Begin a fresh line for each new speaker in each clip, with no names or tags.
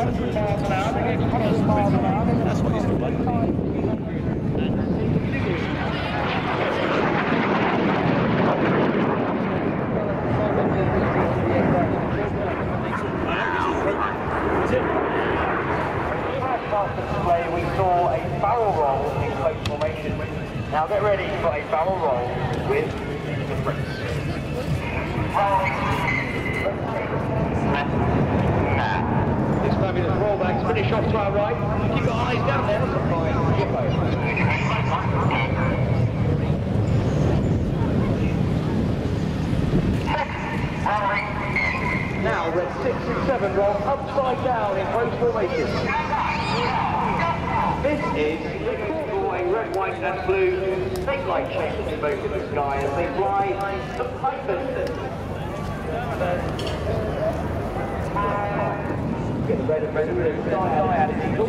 That's what he's like.
Display, we saw a barrel roll in close formation. Now get ready for a barrel roll with the Brits. This fabulous rollback, finish off to our right. Keep your eyes down there. Now red 6 and 7 roll upside down in close formation. This is the boy, red, white and blue. They fly changes in both in the sky as they fly the Python. Get the red and blue sky at its eagle.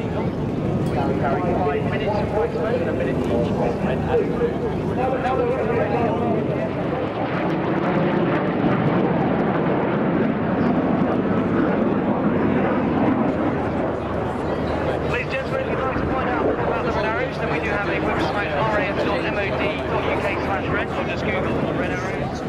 Now carrying 5 minutes of white smoke and a minute each of red and blue. Now they're ready. Then we do have a website, ram.mod.uk/red, so just Google red arrows.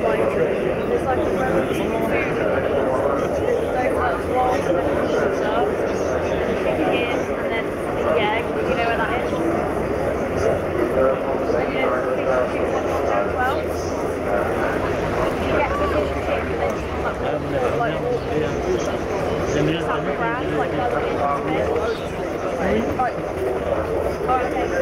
like, there's like a road food, there's like walls and stuff, and then the egg, you know where that is? And you know, as well. You get the fish and chips and then you like walk some grass, like further into it. Right. Oh, okay.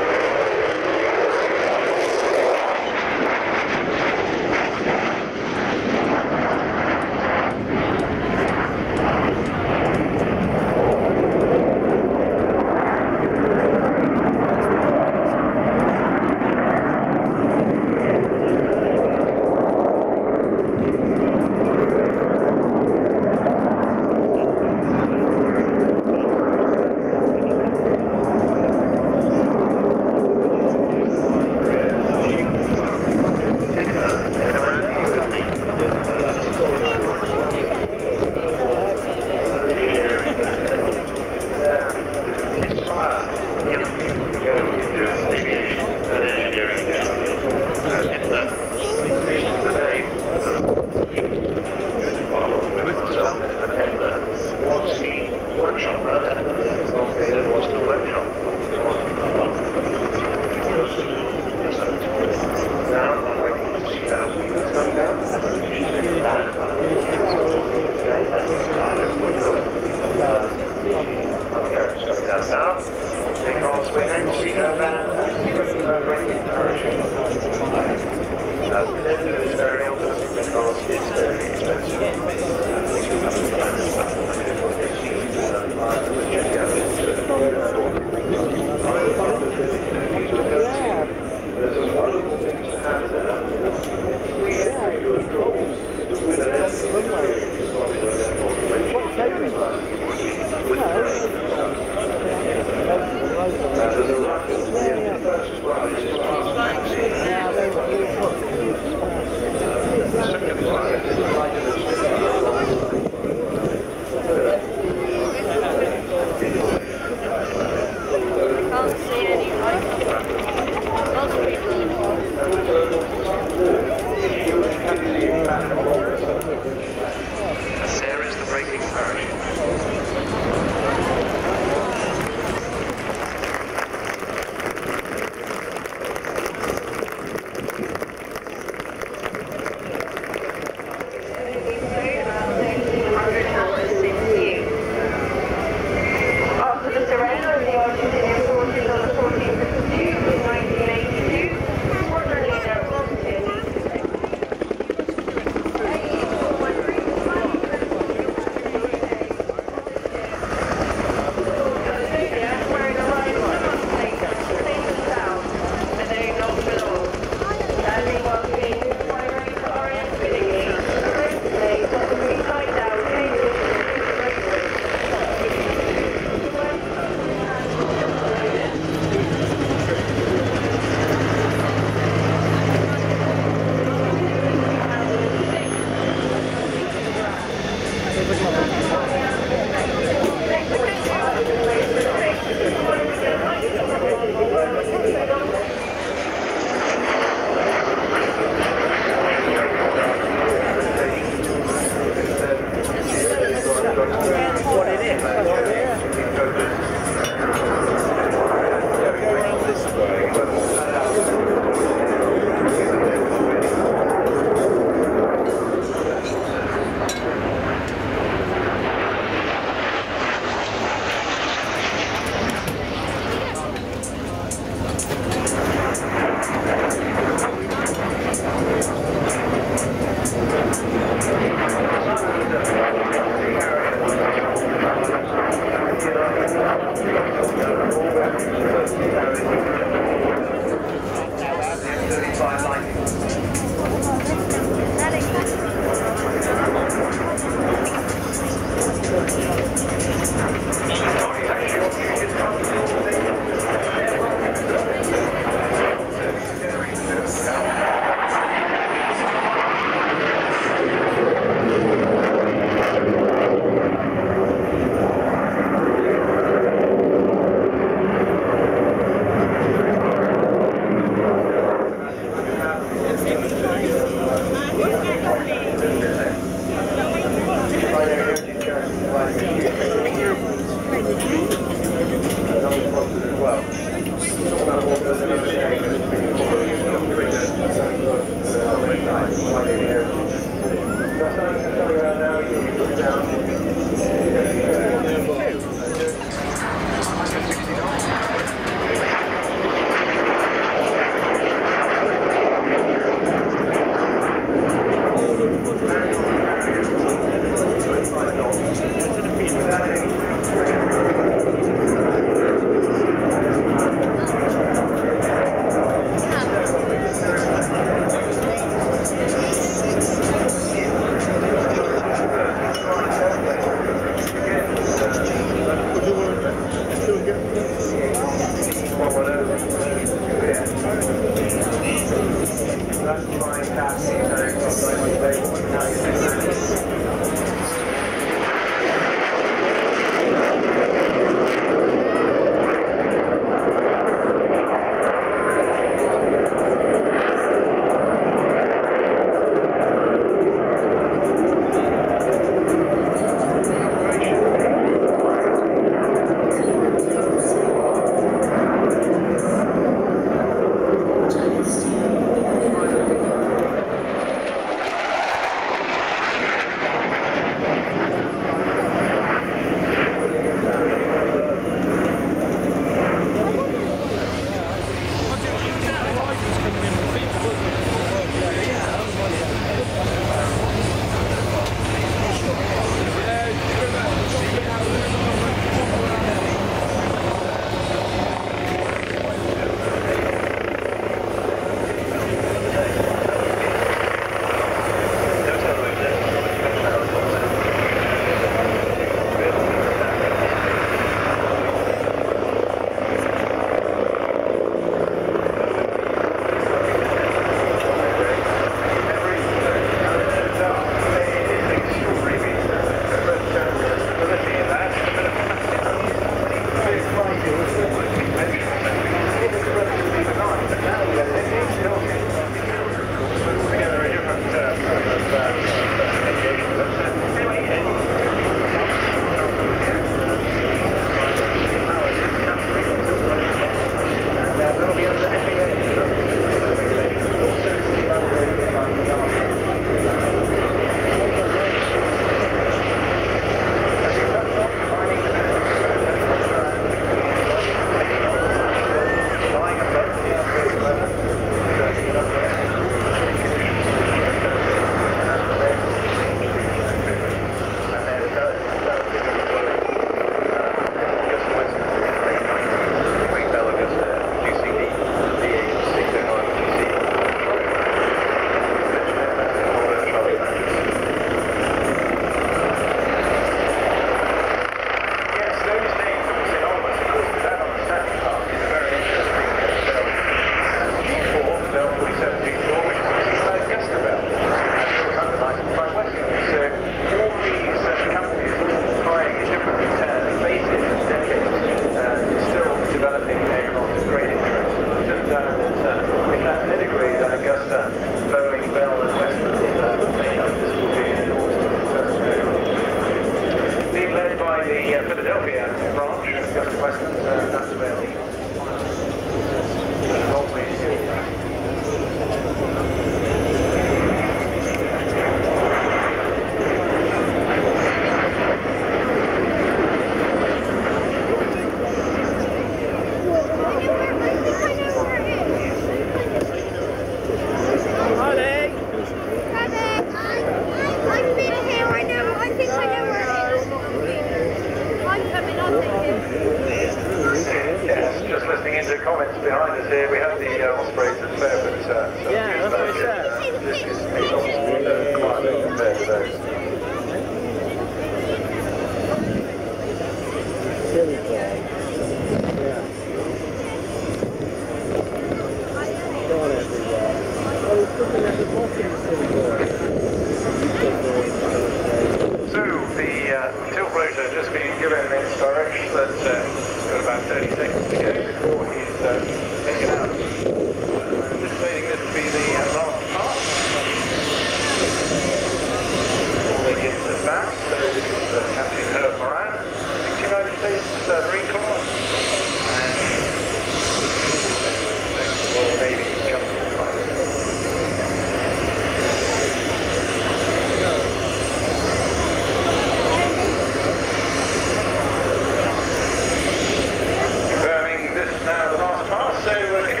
Confirming this is now the last pass, so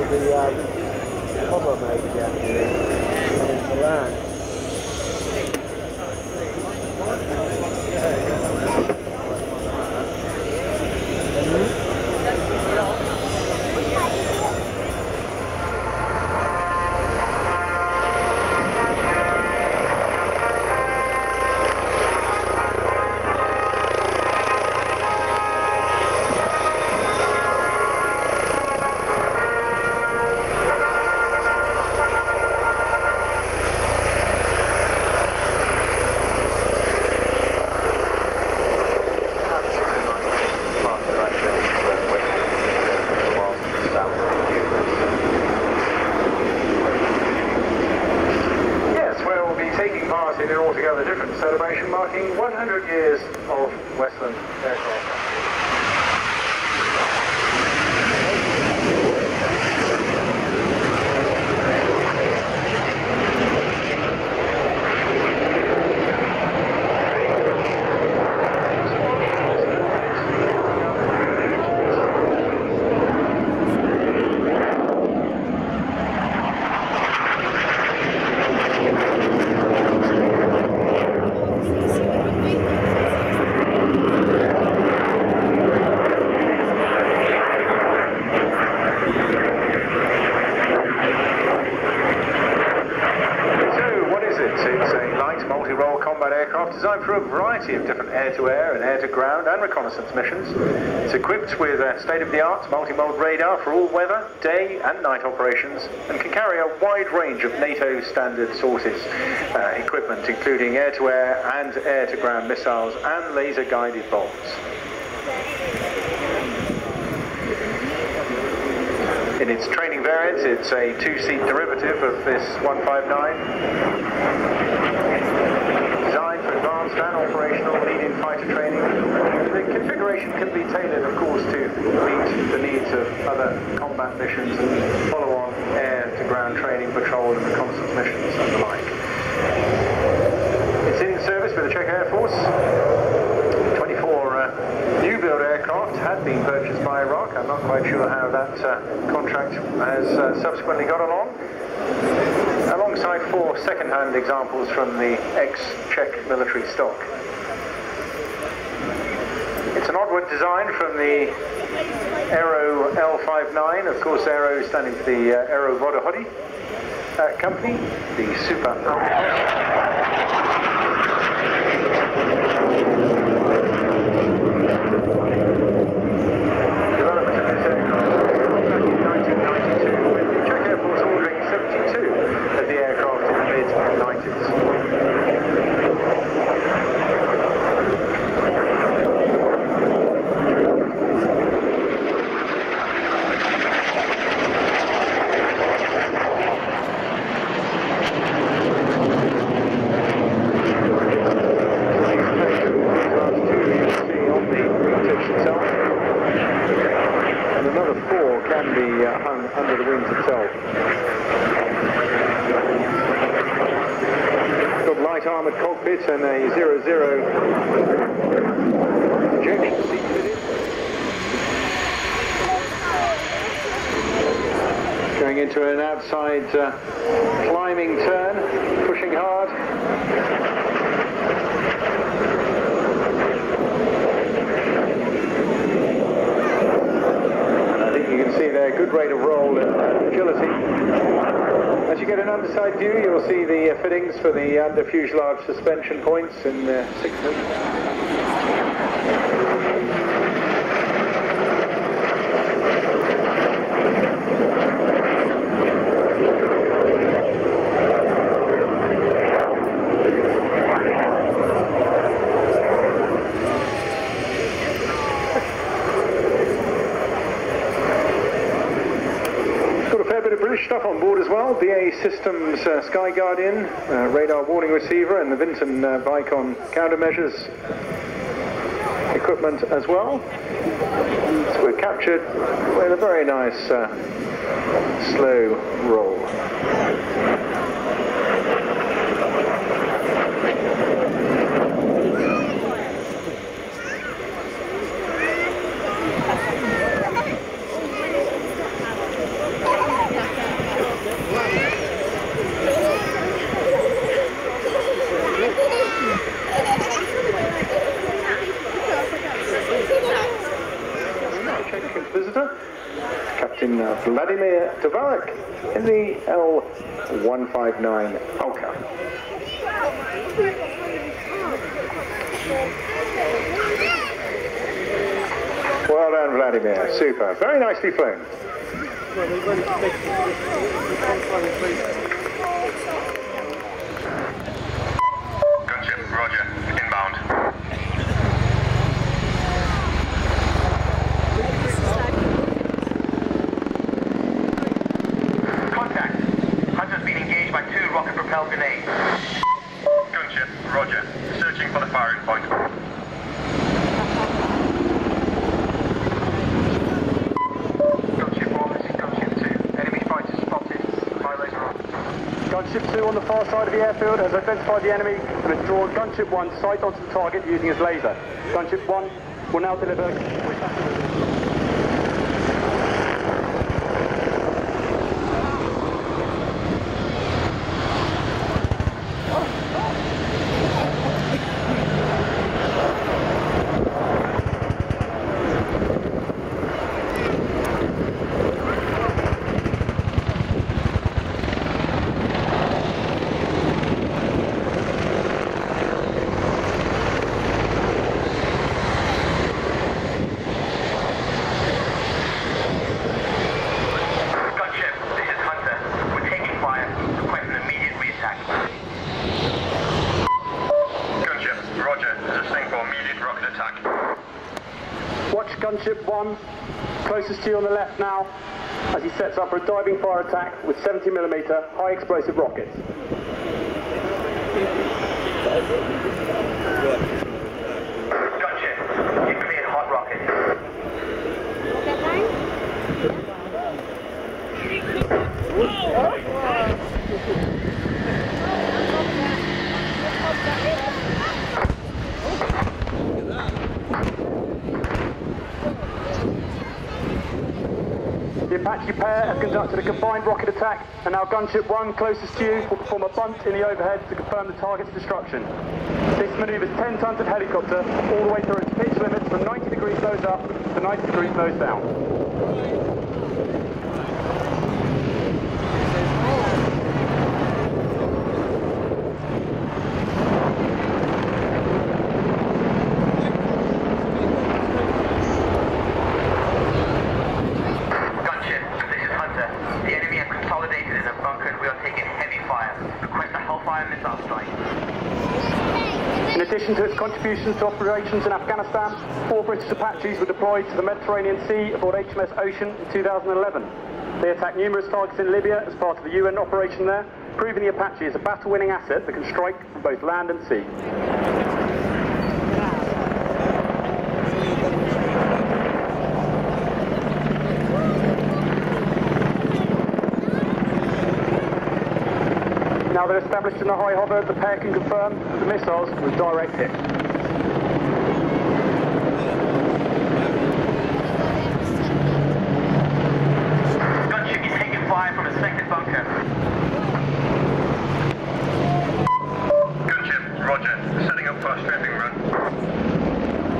the cover maybe down here and the land.
In an altogether different celebration marking 100 years of Westland aircraft. Designed for a variety of different air-to-air and air-to-ground and reconnaissance missions. It's equipped with a state-of-the-art multi-mode radar for all weather, day and night operations, and can carry a wide range of NATO standard sources equipment, including air-to-air and air-to-ground missiles and laser-guided bombs. In its training variant, it's a two-seat derivative of this 159. And operational lead-in fighter training. The configuration can be tailored, of course, to meet the needs of other combat missions and follow-on air-to-ground training, patrol and reconnaissance missions and the like. It's in service with the Czech Air Force. 24 new-build aircraft had been purchased by Iraq. I'm not quite sure how that contract has subsequently got along. Alongside 4 second-hand examples from the ex-Czech military stock. It's an oddwood design from the Aero L59, of course Aero standing for the Aero Vodahody company, the Super development of this aircraft back in 1992 with the Czech Air Force ordering 72 of the aircraft in the mid-90s. And another 4 can be hung under the wings itself. Got light armoured cockpits and a 0-0 ejection seat fitted. Going into an outside climbing turn, pushing hard. You can see there, good rate of roll and agility. As you get an underside view, you'll see the fittings for the under fuselage suspension points in 6 stuff on board as well. BAE Systems Sky Guardian radar warning receiver and the Vinton Vicon countermeasures equipment as well. So we're captured with a very nice slow roll. Tavarik in the L159 Polka. Well done, Vladimir. Super. Very nicely flown.
Gunship, roger. Inbound. Contact. Hunter's been engaged by 2 rocket-propelled grenades. Gunship, roger. Searching for the firing point. Gunship 1, this is Gunship 2. Enemy fighter spotted. High laser on.
Gunship 2 on the far side of the airfield has identified the enemy and has drawn Gunship 1 sight onto the target using his laser. Gunship 1 will now deliver. Gunship 1, closest to you on the left now, as he sets up for a diving fire attack with 70mm high explosive rockets.
Gunship, you cleared hot rocket.
The Apache pair have conducted a combined rocket attack, and now Gunship 1, closest to you, will perform a bunt in the overhead to confirm the target's destruction. This manoeuvres 10 tons of helicopter all the way through its pitch limits from 90 degrees nose up to 90 degrees nose down. In addition to its contributions to operations in Afghanistan, 4 British Apaches were deployed to the Mediterranean Sea aboard HMS Ocean in 2011. They attacked numerous targets in Libya as part of the UN operation there, proving the Apache is a battle-winning asset that can strike from both land and sea. Now they're established in the high hover, the pair can confirm that the missiles were a direct hit.
Gunship, you're taking fire from a second bunker. Gunship, roger. Setting up for a strafing run.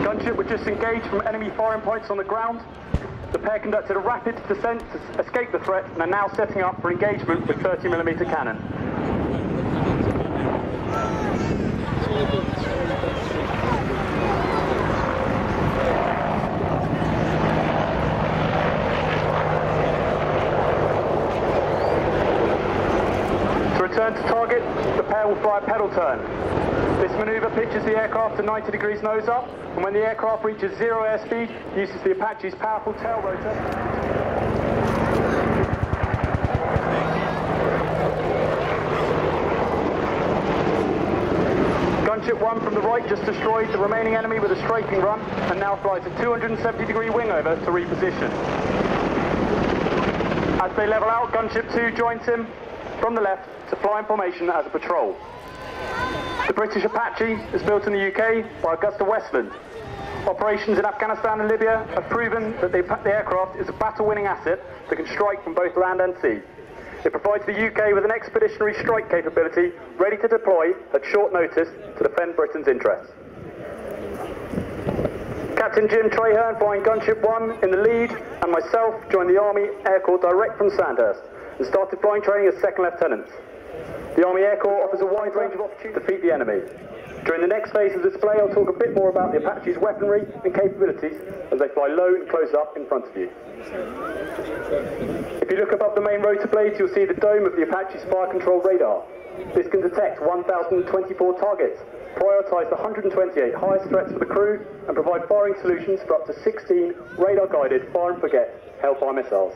Gunship were just engaged from enemy firing points on the ground. The pair conducted a rapid descent to escape the threat and are now setting up for engagement with 30mm cannon. To return to target, the pair will fly a pedal turn. This manoeuvre pitches the aircraft to 90 degrees nose up, and when the aircraft reaches zero airspeed, uses the Apache's powerful tail rotor. Gunship 1 from the right just destroyed the remaining enemy with a strafing run and now flies a 270-degree wing over to reposition. As they level out, Gunship 2 joins him from the left to fly in formation as a patrol. The British Apache is built in the UK by Augusta Westland. Operations in Afghanistan and Libya have proven that the aircraft is a battle-winning asset that can strike from both land and sea. It provides the UK with an expeditionary strike capability ready to deploy at short notice to defend Britain's interests. Captain Jim Traherne flying Gunship 1 in the lead, and myself joined the Army Air Corps direct from Sandhurst and started flying training as second lieutenants. The Army Air Corps offers a wide range of opportunities to defeat the enemy. During the next phase of the display, I'll talk a bit more about the Apache's weaponry and capabilities as they fly low and close up in front of you. If you look above the main rotor blades, you'll see the dome of the Apache's fire control radar. This can detect 1,024 targets, prioritise the 128 highest threats for the crew, and provide firing solutions for up to 16 radar-guided fire-and-forget Hellfire missiles.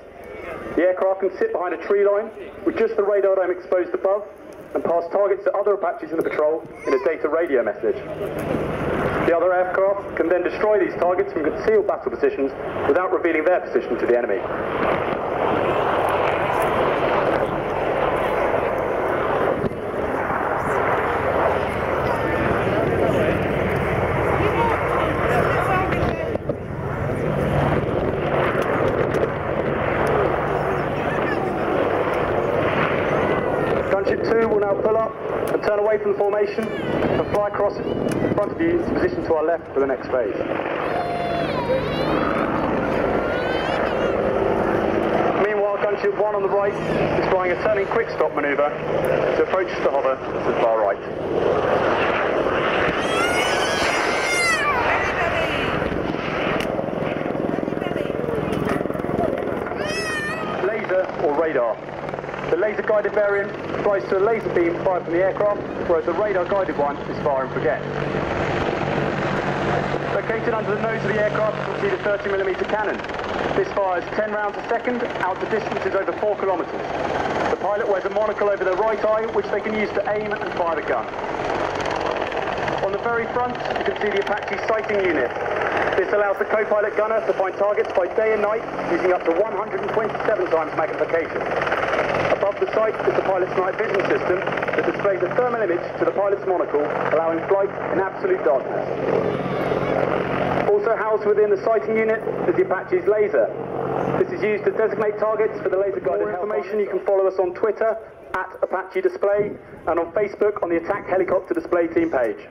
The aircraft can sit behind a tree line with just the radar dome exposed above and pass targets to other Apaches in the patrol in a data radio message. The other aircraft can then destroy these targets from concealed battle positions without revealing their position to the enemy. Gunship 2 will now pull up and turn away from the formation and fly across in front of you to position to our left for the next phase. Meanwhile, Gunship 1 on the right is flying a turning quick stop manoeuvre to approach the hover to the far right. Laser or radar. The laser-guided variant flies to a laser beam fired from the aircraft, whereas the radar-guided one is fire and forget. Located under the nose of the aircraft, you'll see the 30mm cannon. This fires 10 rounds a second out to distances over 4 kilometres. The pilot wears a monocle over their right eye, which they can use to aim and fire the gun. On the very front, you can see the Apache sighting unit. This allows the co-pilot gunner to find targets by day and night using up to 127 times magnification. Above the sight is the pilot's night vision system that displays a thermal image to the pilot's monocle, allowing flight in absolute darkness. Also housed within the sighting unit is the Apache's laser. This is used to designate targets for the laser-guided information. You can follow us on Twitter @Apache Display and on Facebook on the Attack Helicopter Display Team page.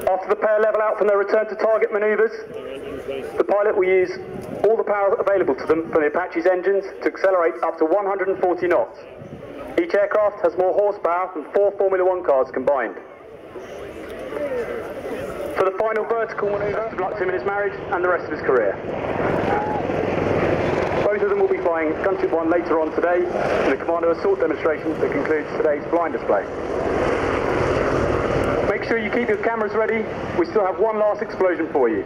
After the pair level out from their return to target manoeuvres, the pilot will use all the power available to them from the Apache's engines to accelerate up to 140 knots. Each aircraft has more horsepower than 4 Formula 1 cars combined. For the final vertical manoeuvre, best of luck to him in his marriage and the rest of his career. Both of them will be flying Gunship 1 later on today in the Commando Assault demonstration that concludes today's blind display. Make sure you keep your cameras ready. We still have one last explosion for you.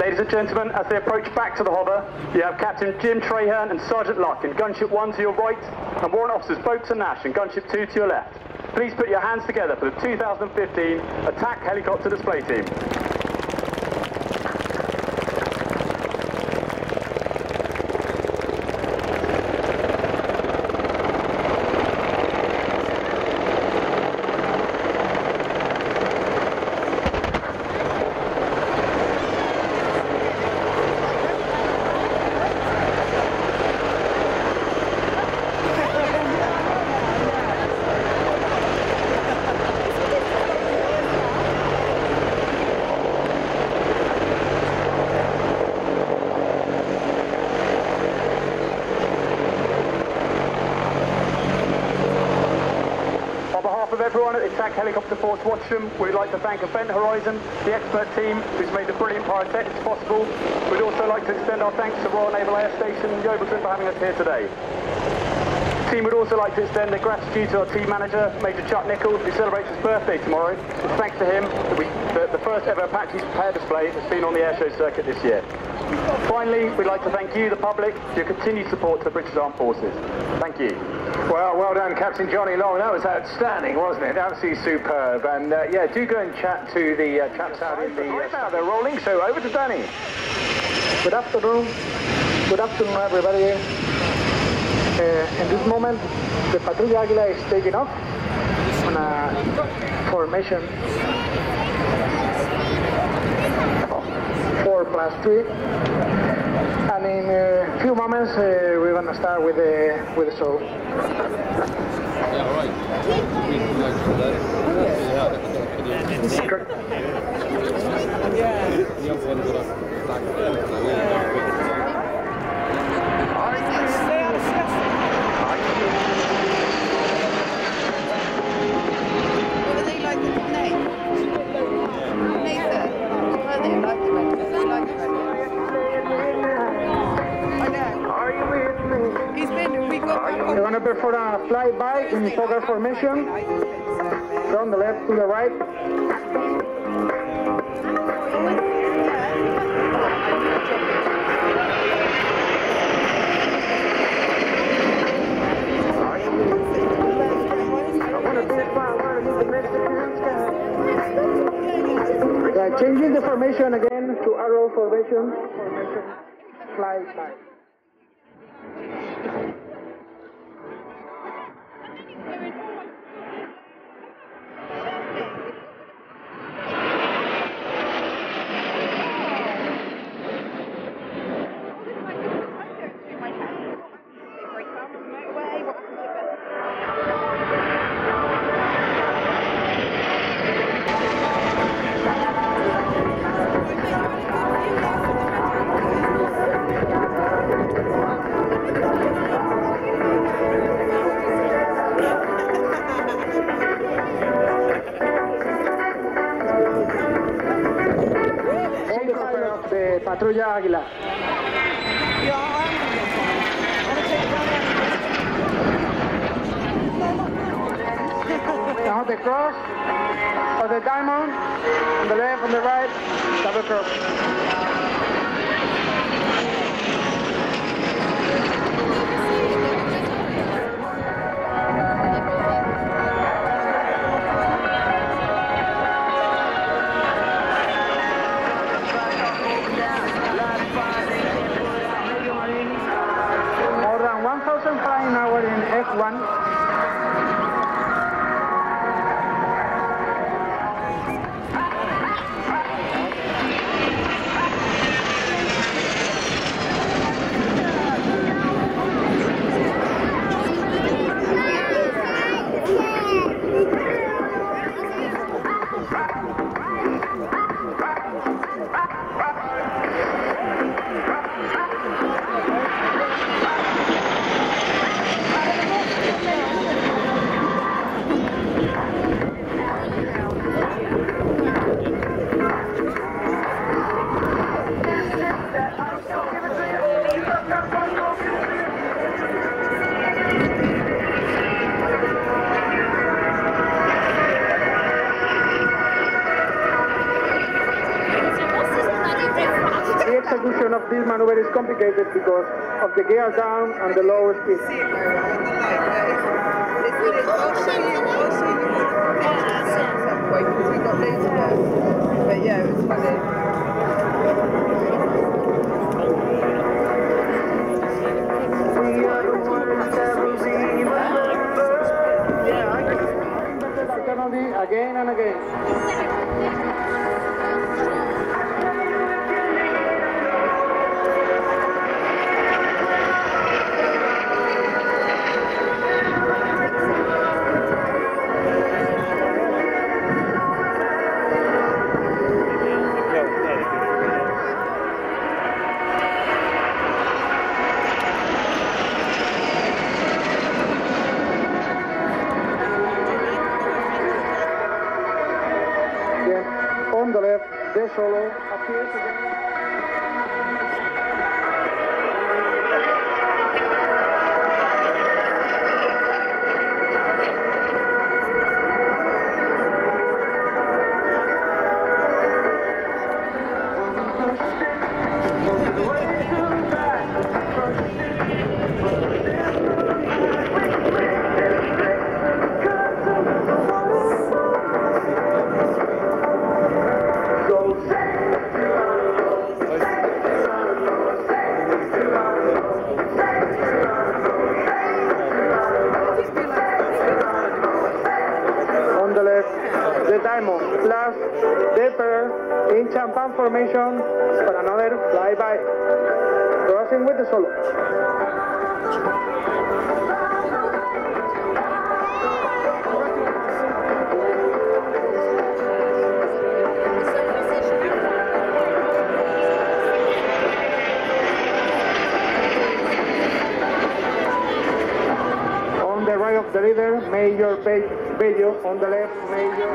Ladies and gentlemen, as they approach back to the hover, you have Captain Jim Traherne and Sergeant Luck in Gunship 1 to your right, and Warrant Officers Boats and Nash in Gunship 2 to your left. Please put your hands together for the 2015 Attack Helicopter Display Team. Everyone at the Attack Helicopter Force Watchroom, we'd like to thank Event Horizon, the expert team who's made the brilliant pyrotechnics possible. We'd also like to extend our thanks to Royal Naval Air Station Yevilton for having us here today. The team would also like to extend their gratitude to our team manager, Major Chuck Nichols, who celebrates his birthday tomorrow. It's thanks to him that the first ever Apache pair display has been on the airshow circuit this year. Finally, we'd like to thank you, the public, for your continued support to the British Armed Forces. Thank you.
Well done, Captain Johnny Long. That was outstanding, wasn't it? Absolutely superb. And yeah, do go and chat to the chaps out in the... Right now, they're rolling, so over to Danny.
Good afternoon. Good afternoon, everybody.
In this moment, the Patrulla Águila is taking off on a formation 4+3, and in a few moments we're going to start with the show. We're going to perform a flyby in poker formation from the left to the right. Changing the formation again to arrow formation, flyby. The Patrulla Águila. Now the cross or the diamond on the left, on the right, double cross. More than 1,000 flying hours in F1. The execution of this maneuver is complicated because of the gear down and the low speed.
But yeah, it was funny.
Again and again. On the left, the solo appears again. Simon. Last, Depper in Champagne formation for another flyby. Crossing with the solo. On the right of the leader, Major Bello. On the left, Major.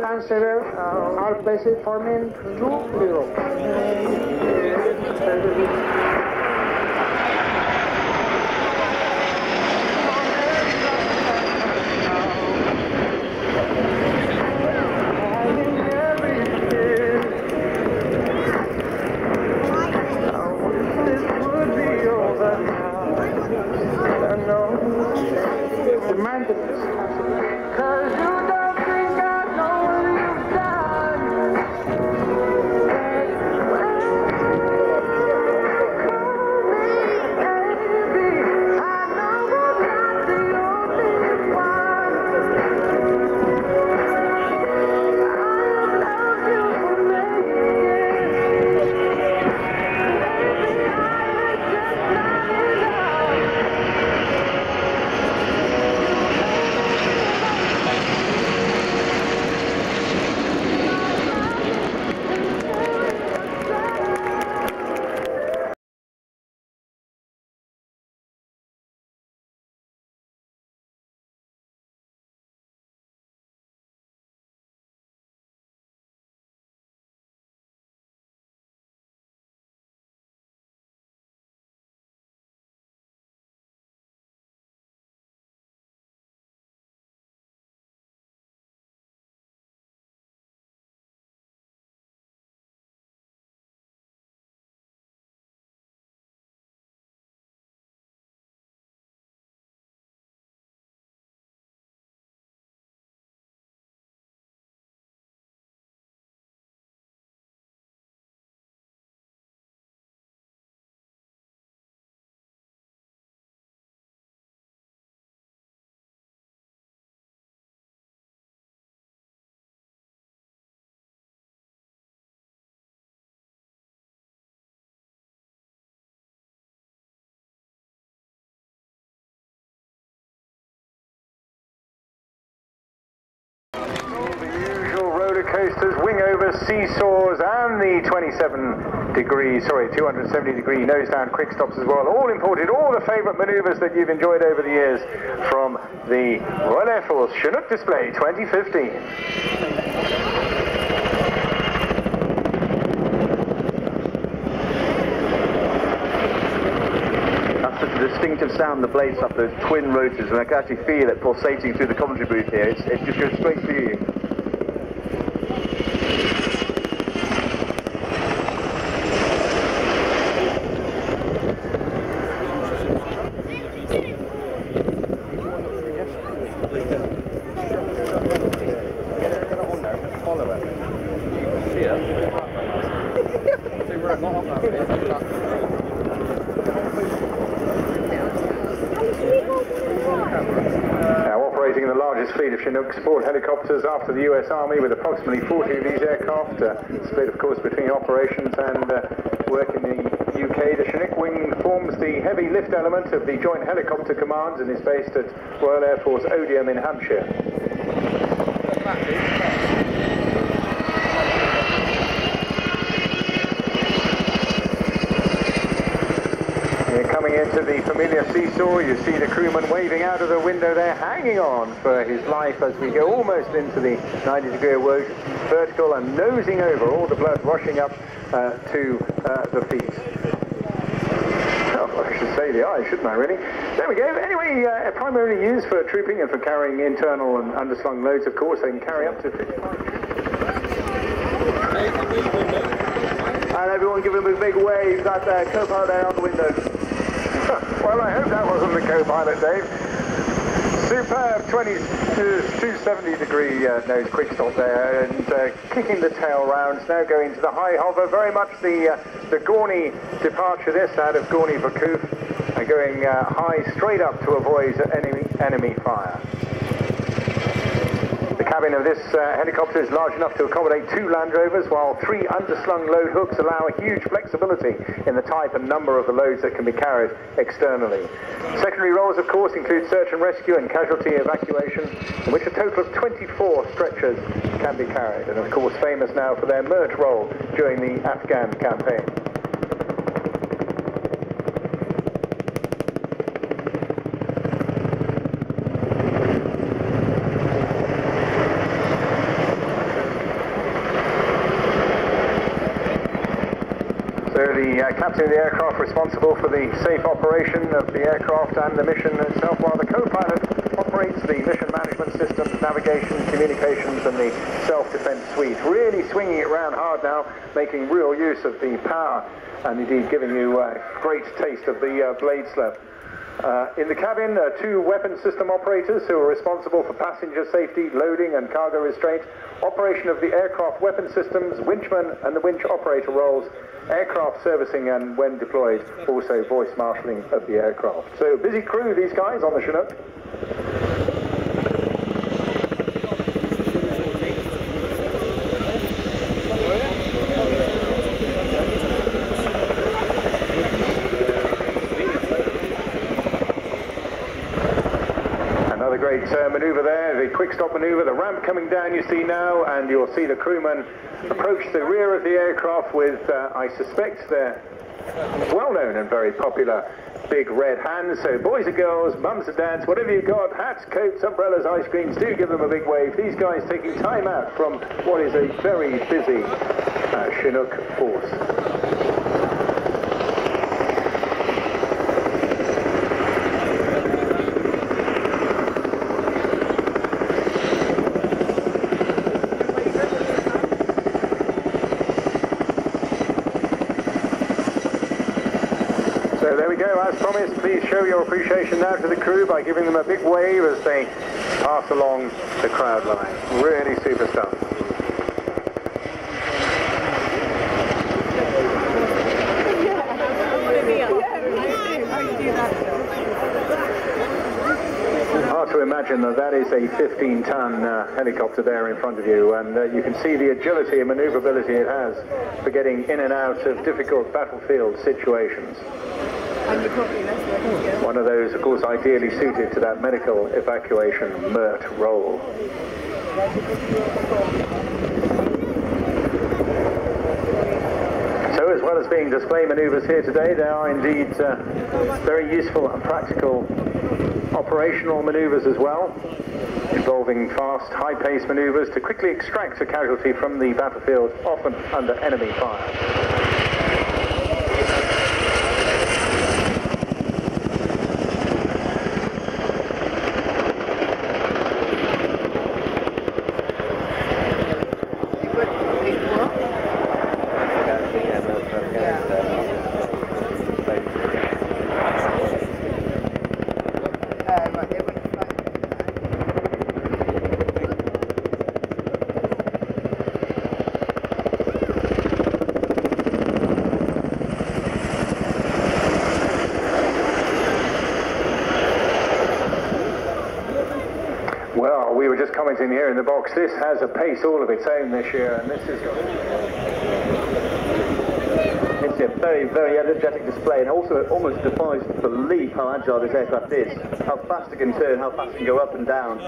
And seven are placed forming 2 heroes.
Coasters, wing over, seesaws, and the 270 degree nose down quick stops as well. All imported, all the favourite manoeuvres that you've enjoyed over the years from the Royal Air Force Chinook Display 2015.
That's such a distinctive sound, the blades up those twin rotors, and I can actually feel it pulsating through the commentary booth here. It just goes straight through you.
Fleet of Chinook sport helicopters after the US Army, with approximately 40 of these aircraft, split of course between operations and work in the UK. The Chinook wing forms the heavy lift element of the Joint Helicopter Command and is based at Royal Air Force Odium in Hampshire. Coming into the familiar seesaw, you see the crewman waving out of the window there, hanging on for his life as we go almost into the 90-degree vertical and nosing over, all the blood rushing up to the feet. Oh, I should say the eyes, shouldn't I, really? There we go. Anyway, primarily used for trooping and for carrying internal and underslung loads, of course. They can carry up to 55. And everyone give him a big wave, that co-pilot there on the window. Well, I hope that wasn't the co-pilot, Dave. Superb 20
270-degree nose quick stop there, and kicking the tail rounds, now going to the high hover, very much the Gorney departure this out of Gorney Vakuf, and going high straight up to avoid enemy fire. The cabin of this helicopter is large enough to accommodate 2 Land Rovers, while 3 underslung load hooks allow a huge flexibility in the type and number of the loads that can be carried externally. Secondary roles, of course, include search and rescue and casualty evacuation, in which a total of 24 stretchers can be carried, and of course famous now for their MERT role during the Afghan campaign. The captain of the aircraft responsible for the safe operation of the aircraft and the mission itself, while the co-pilot operates the mission management systems, navigation, communications and the self-defense suite. Really swinging it round hard now, making real use of the power and indeed giving you a great taste of the blade slap. In the cabin, 2 weapon system operators who are responsible for passenger safety, loading and cargo restraint, operation of the aircraft weapon systems, winchman and the winch operator roles, aircraft servicing and, when deployed, also voice marshalling of the aircraft. So busy crew, these guys on the Chinook. Great manoeuvre there, the quick stop manoeuvre, the ramp coming down you see now, and you'll see the crewmen approach the rear of the aircraft with, I suspect, their well-known and very popular big red hands. So boys and girls, mums and dads, whatever you've got, hats, coats, umbrellas, ice creams, do give them a big wave. These guys taking time out from what is a very busy Chinook force. So there we go, as promised, please show your appreciation now to the crew by giving them a big wave as they pass along the crowd line. Really super stuff. Hard to imagine that is a 15-ton helicopter there in front of you, and you can see the agility and maneuverability it has for getting in and out of difficult battlefield situations. One of those, of course, ideally suited to that medical evacuation MERT role. So as well as being display manoeuvres here today, there are indeed very useful and practical operational manoeuvres as well, involving fast, high-paced manoeuvres to quickly extract a casualty from the battlefield, often under enemy fire. Well, we were just commenting here in the box, this has a pace all of its own this year, and this is...
It's a very, very energetic display, and also it almost defies belief how agile this aircraft is, how fast it can turn, how fast it can go up and down.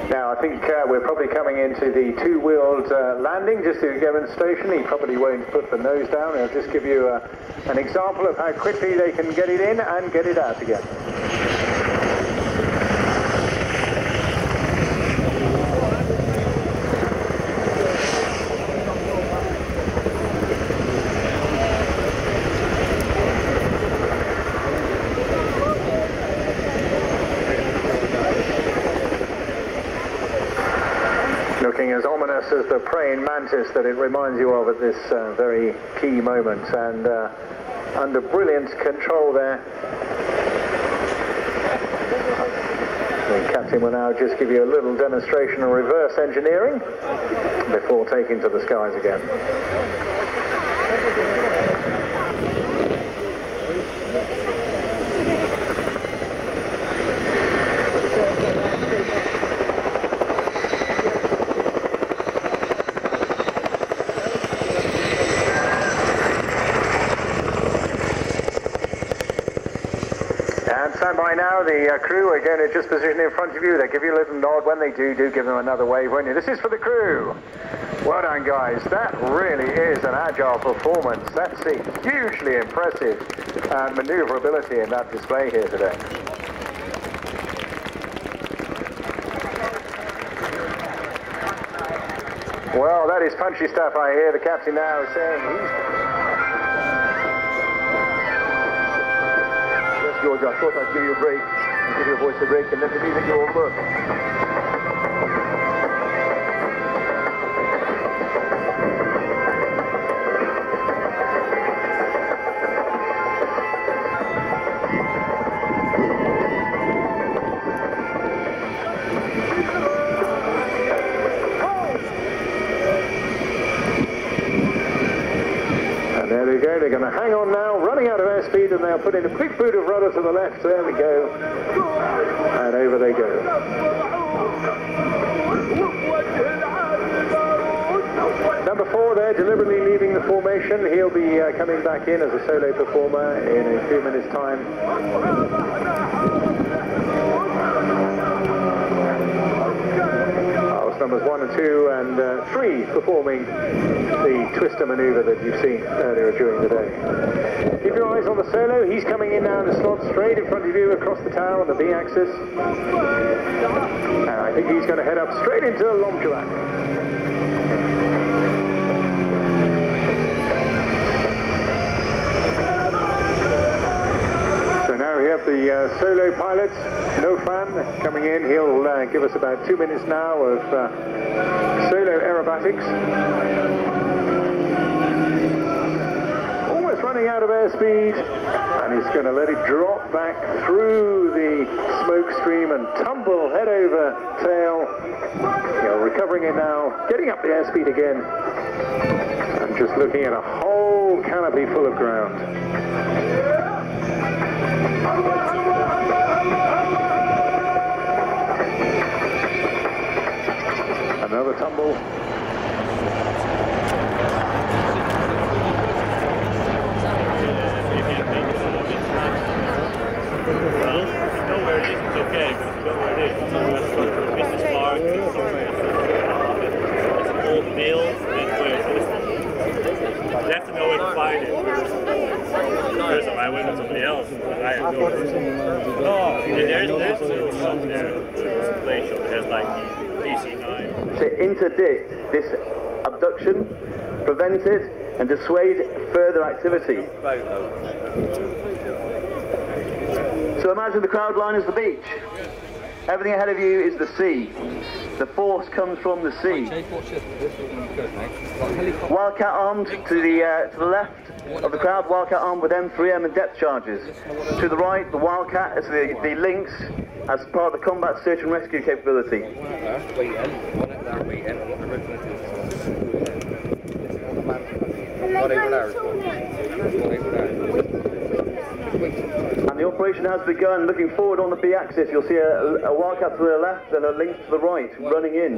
Now, I think we're probably coming into the two-wheeled landing, just a demonstration. He probably won't put the nose down. I'll just give you an example of how quickly they can get it in and get it out again. Looking as ominous as the praying mantis that it reminds you of at this very key moment, and under brilliant control there captain will now just give you a little demonstration of reverse engineering before taking to the skies again. Stand by now, the crew are going to just position in front of you. They give you a little nod. When they do give them another wave, won't you? This is for the crew. Well done, guys. That really is an agile performance. That's hugely impressive maneuverability in that display here today. Well, that is punchy stuff, I hear. The captain now saying he's...
George, I thought I'd give you a break, and give your voice a break, and let the music go over.
And there they go, they're going to hang on now, running out of airspeed, and they'll put in a quick boot of rudder to the left. There we go. And over they go. Number 4 there, deliberately leaving the formation. He'll be coming back in as a solo performer in a few minutes' time. Numbers 1 and 2 and 3 performing the twister maneuver that you've seen earlier during the day. Keep your eyes on the solo. He's coming in now in a slot straight in front of you across the tower on the B axis. And I think he's going to head up straight into Lomjuak. We have the solo pilot, No Fan, coming in. He'll give us about 2 minutes now of solo aerobatics. Almost running out of airspeed, and he's going to let it drop back through the smoke stream and tumble head over tail. Recovering it now, getting up the airspeed again, and just looking at a whole canopy full of ground. Another tumble.
It's okay, but you know where it is. Business park, it's an old mill, that's where it's listed. You have to know where to find it. Because if I went with somebody else, I have no idea. There's some there. There's a place that has like DC9.
To interdict this abduction, prevent it, and dissuade further activity. So imagine the crowd line is the beach. Everything ahead of you is the sea. The force comes from the sea. Wildcat armed to the left of the crowd, Wildcat armed with M3M and depth charges. To the right, the Wildcat is the Lynx as part of the combat search and rescue capability. And the operation has begun. Looking forward on the B axis, you'll see a Wildcat to the left and a Lynx to the right, running in.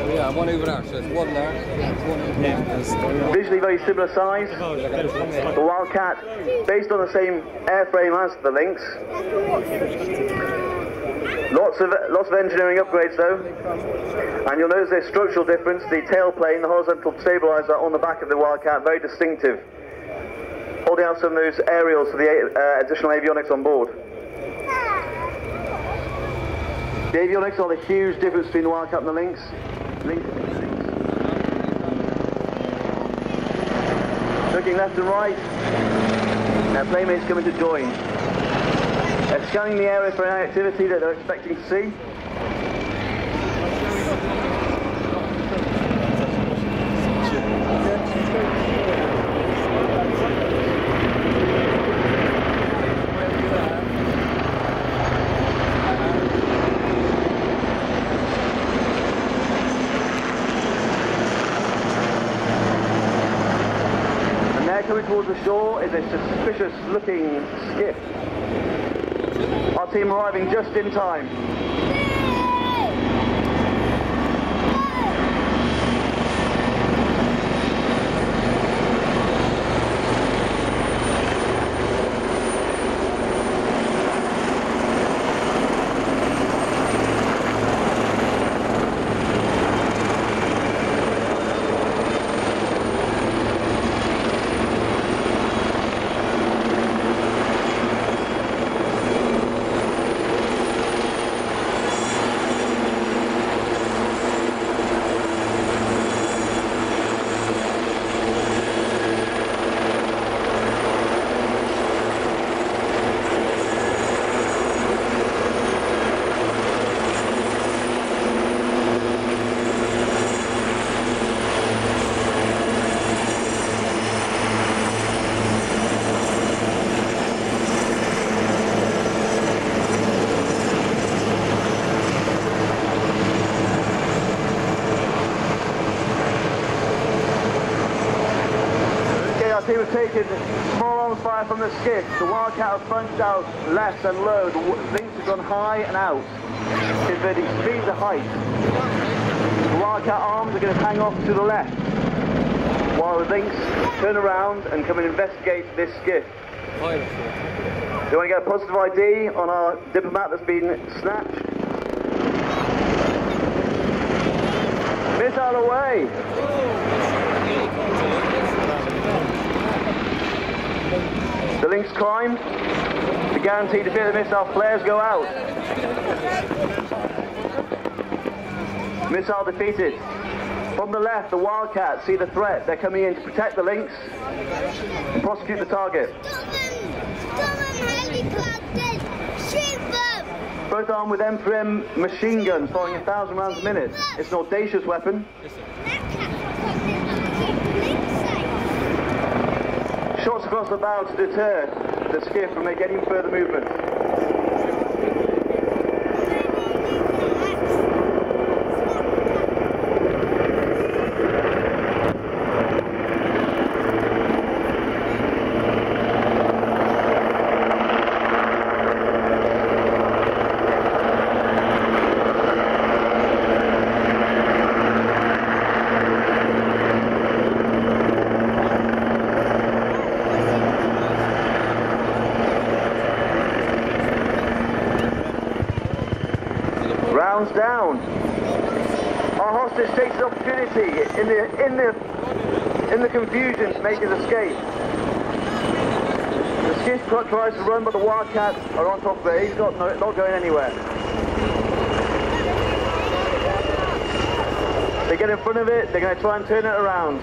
Yeah, one over there, so there's one there, one over there.
Visually very similar size. The Wildcat, based on the same airframe as the Lynx. Lots of engineering upgrades though. And you'll notice there's structural difference. The tailplane, the horizontal stabilizer on the back of the Wildcat, very distinctive. Holding out some of those aerials for the additional avionics on board. The avionics are the huge difference between the Wildcat and the Lynx. Looking left and right, our playmates coming to join. They're scanning the area for any activity that they're expecting to see. towards the shore is a suspicious looking skiff. Our team arriving just in time. He was taking more arms fire from the skiff. The Wildcat have punched out left and low. The Lynx have gone high and out. If they speed the height, the Wildcat arms are going to hang off to the left, while the Lynx turn around and come and investigate this skiff. They want to get a positive ID on our diplomat that's been snatched. Missile away! The Lynx climb. To guarantee to defeat the missile, flares go out. Missile defeated. From the left, the Wildcats see the threat. They're coming in to protect the Lynx and prosecute the target. Both armed with M3M machine guns firing 1,000 rounds a minute. It's an audacious weapon. Shots across the bow to deter the skiff from making any further movement. Rounds down. Our hostage takes the opportunity in the confusion to make his escape. The skiff tries to run, but the Wildcats are on top of it. He's not going anywhere. They get in front of it. They're going to try and turn it around.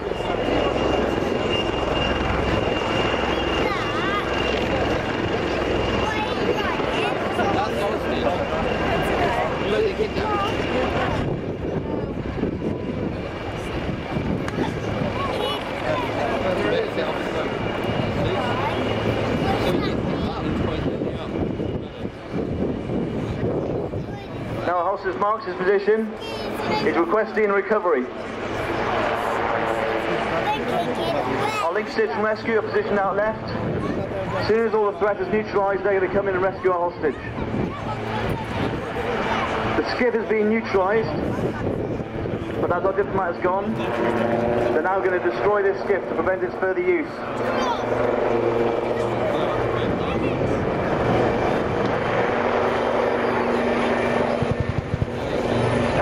Now our hostage marks his position. He's requesting recovery. Our Lynx search and rescue are positioned out left. As soon as all the threat is neutralised, they're going to come in and rescue our hostage. The skiff is being neutralised, but as our diplomat has gone, they're now going to destroy this skiff to prevent its further use.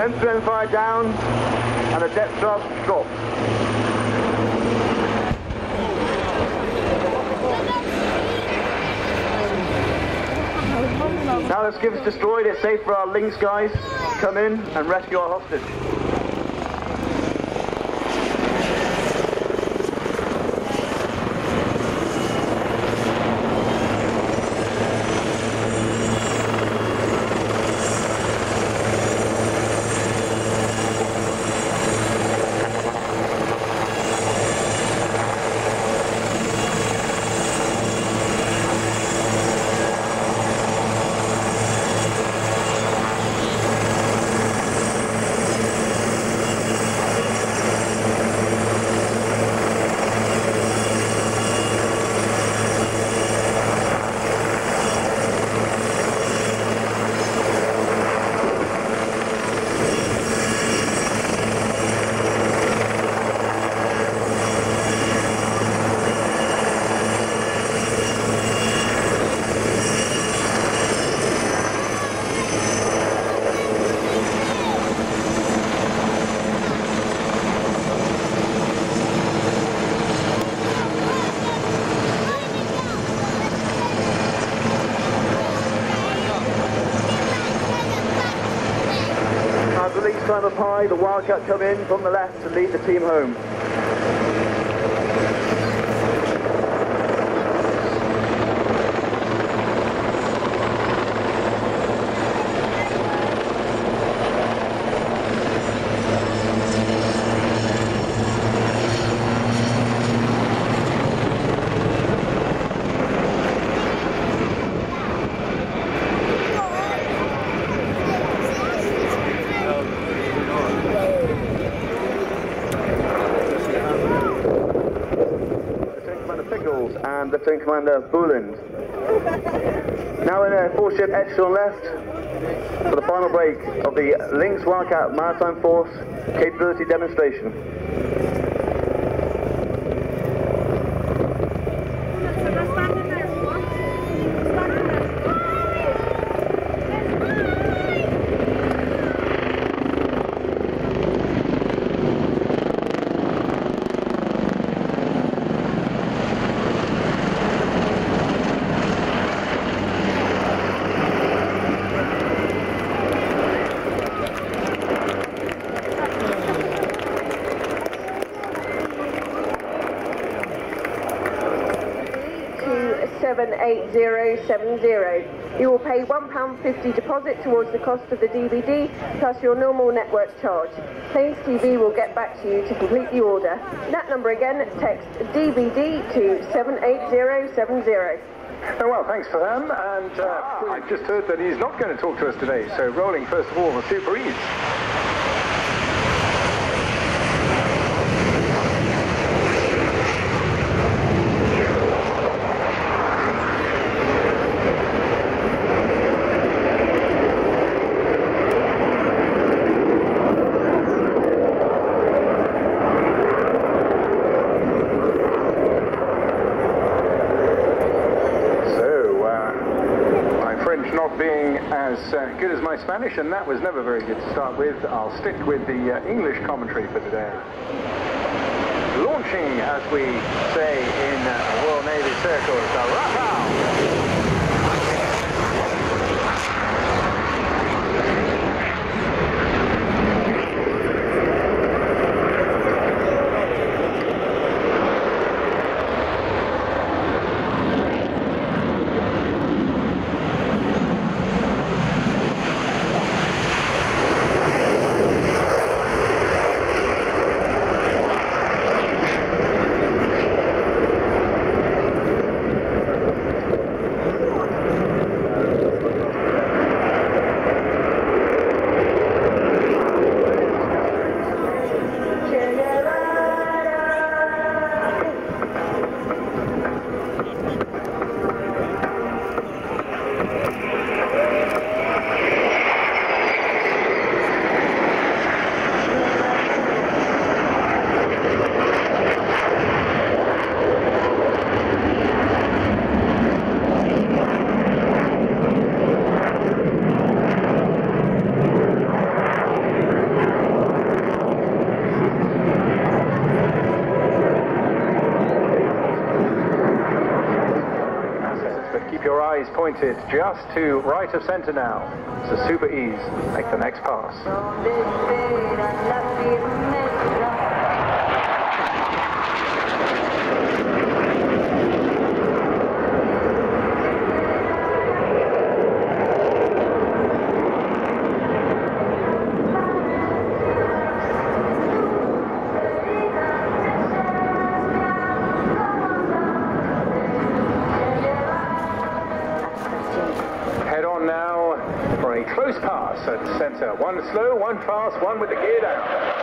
M3M fire down, and the depth charge dropped. Now the skiff is destroyed, it's safe for our Lynx guys to come in and rescue our hostage. climb up high, the Wildcat come in from the left to lead the team home. And Lieutenant Commander Booland. Now in a 4-ship echelon left for the final break of the Lynx Wildcat Maritime Force capability demonstration.
You will pay £1.50 deposit towards the cost of the DVD, plus your normal network charge. Plains TV will get back to you to complete the order. That number again, text DVD to 78070.
Oh, well, thanks for them. And I've just heard that he's not going to talk to us today. So rolling, first of all, the Super E's. Not being as good as my Spanish, and that was never very good to start with. I'll stick with the English commentary for today. Launching, as we say in Royal Navy circles, the Rafale. Pointed just to right of centre now. So Super E's make the next pass. Close pass at centre. One slow, one fast, one with the gear down.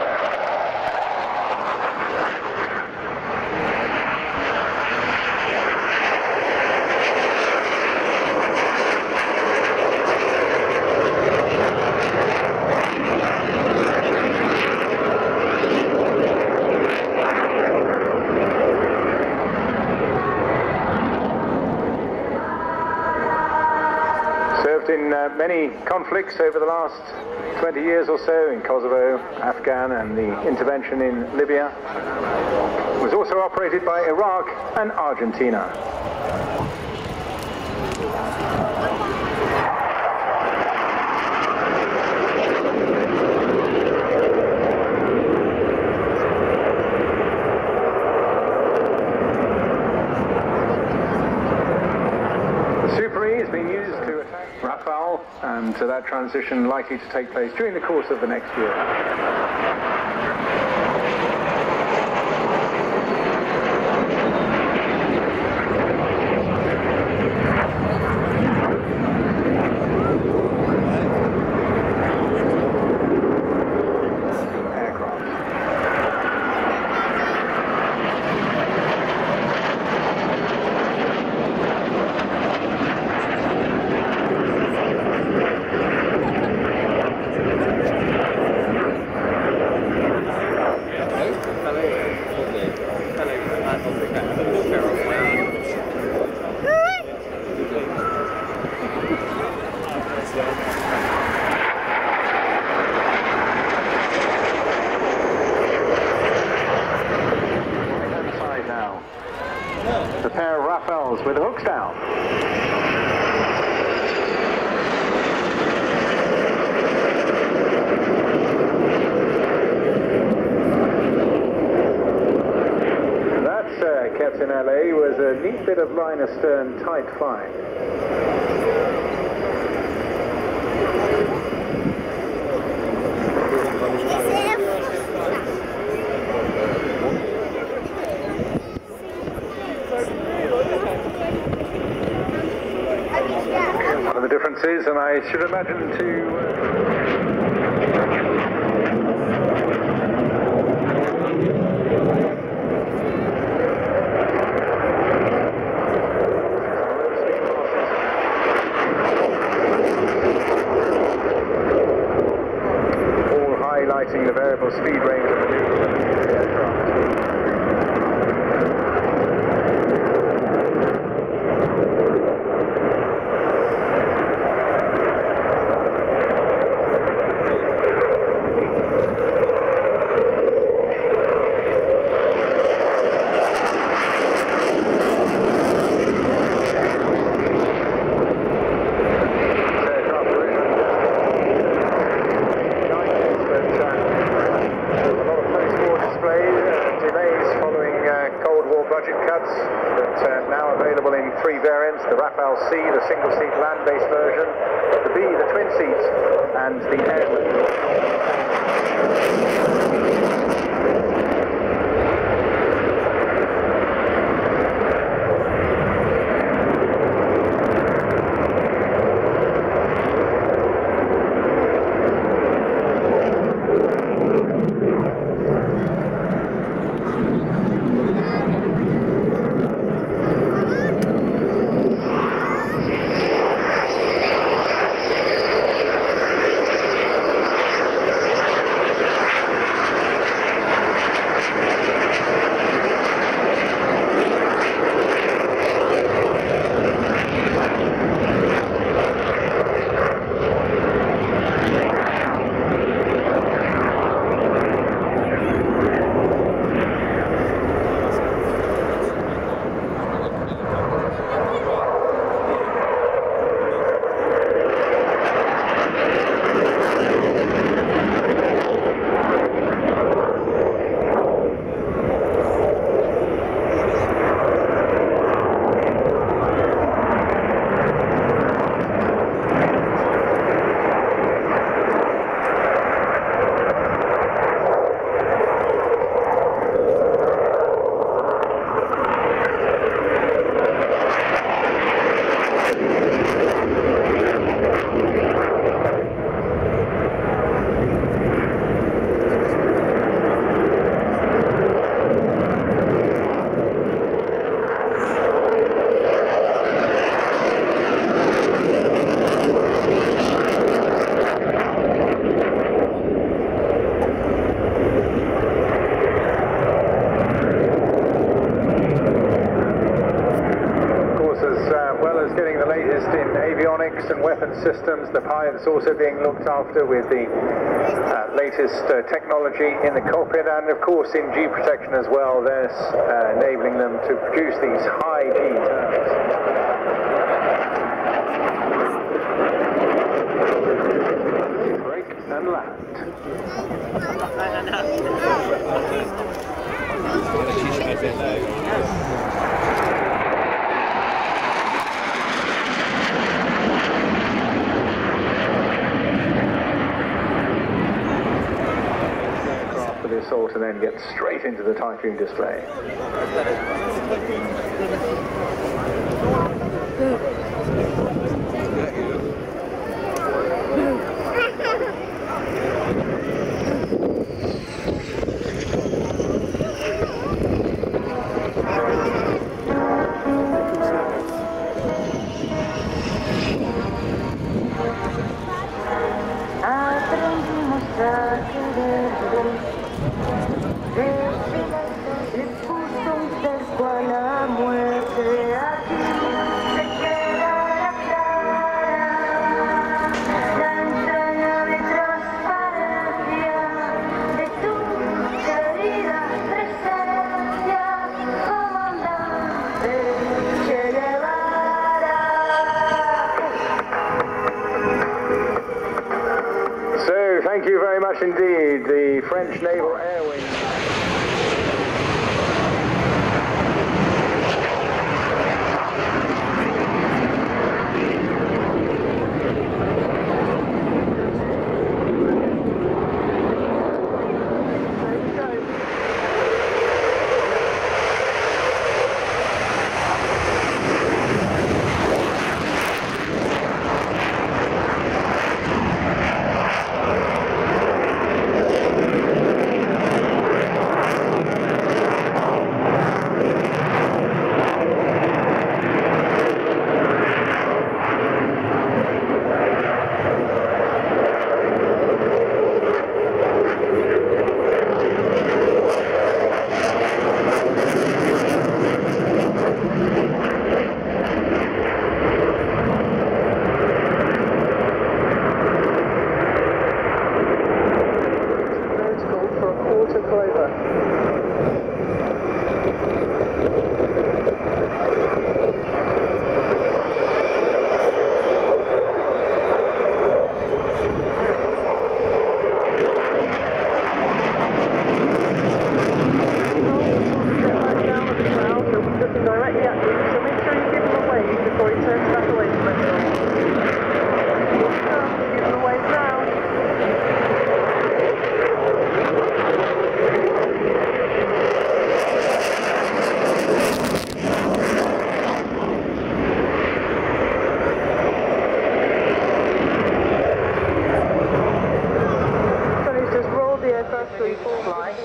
In many conflicts over the last 20 years or so in Kosovo, Afghan, and the intervention in Libya. It was also operated by Iraq and Argentina.
Rafale, and that transition likely to take place during the course of the next year. The pair of Rafales with the hooks down. That, Captain LA, was a neat bit of line astern tight flying. One of the differences, and I should imagine all highlighting the variable speed range of the aircraft. The Rafale C, the single-seat land-based version, the B, the twin-seat, and the airman. Getting the latest in avionics and weapons systems. The pilot's also being looked after with the latest technology in the cockpit, and of course in G protection as well. That's enabling them to produce these high G turns. Brake and land. and then get straight into the Typhoon display. Thank you very much indeed, the French Naval Air Wing.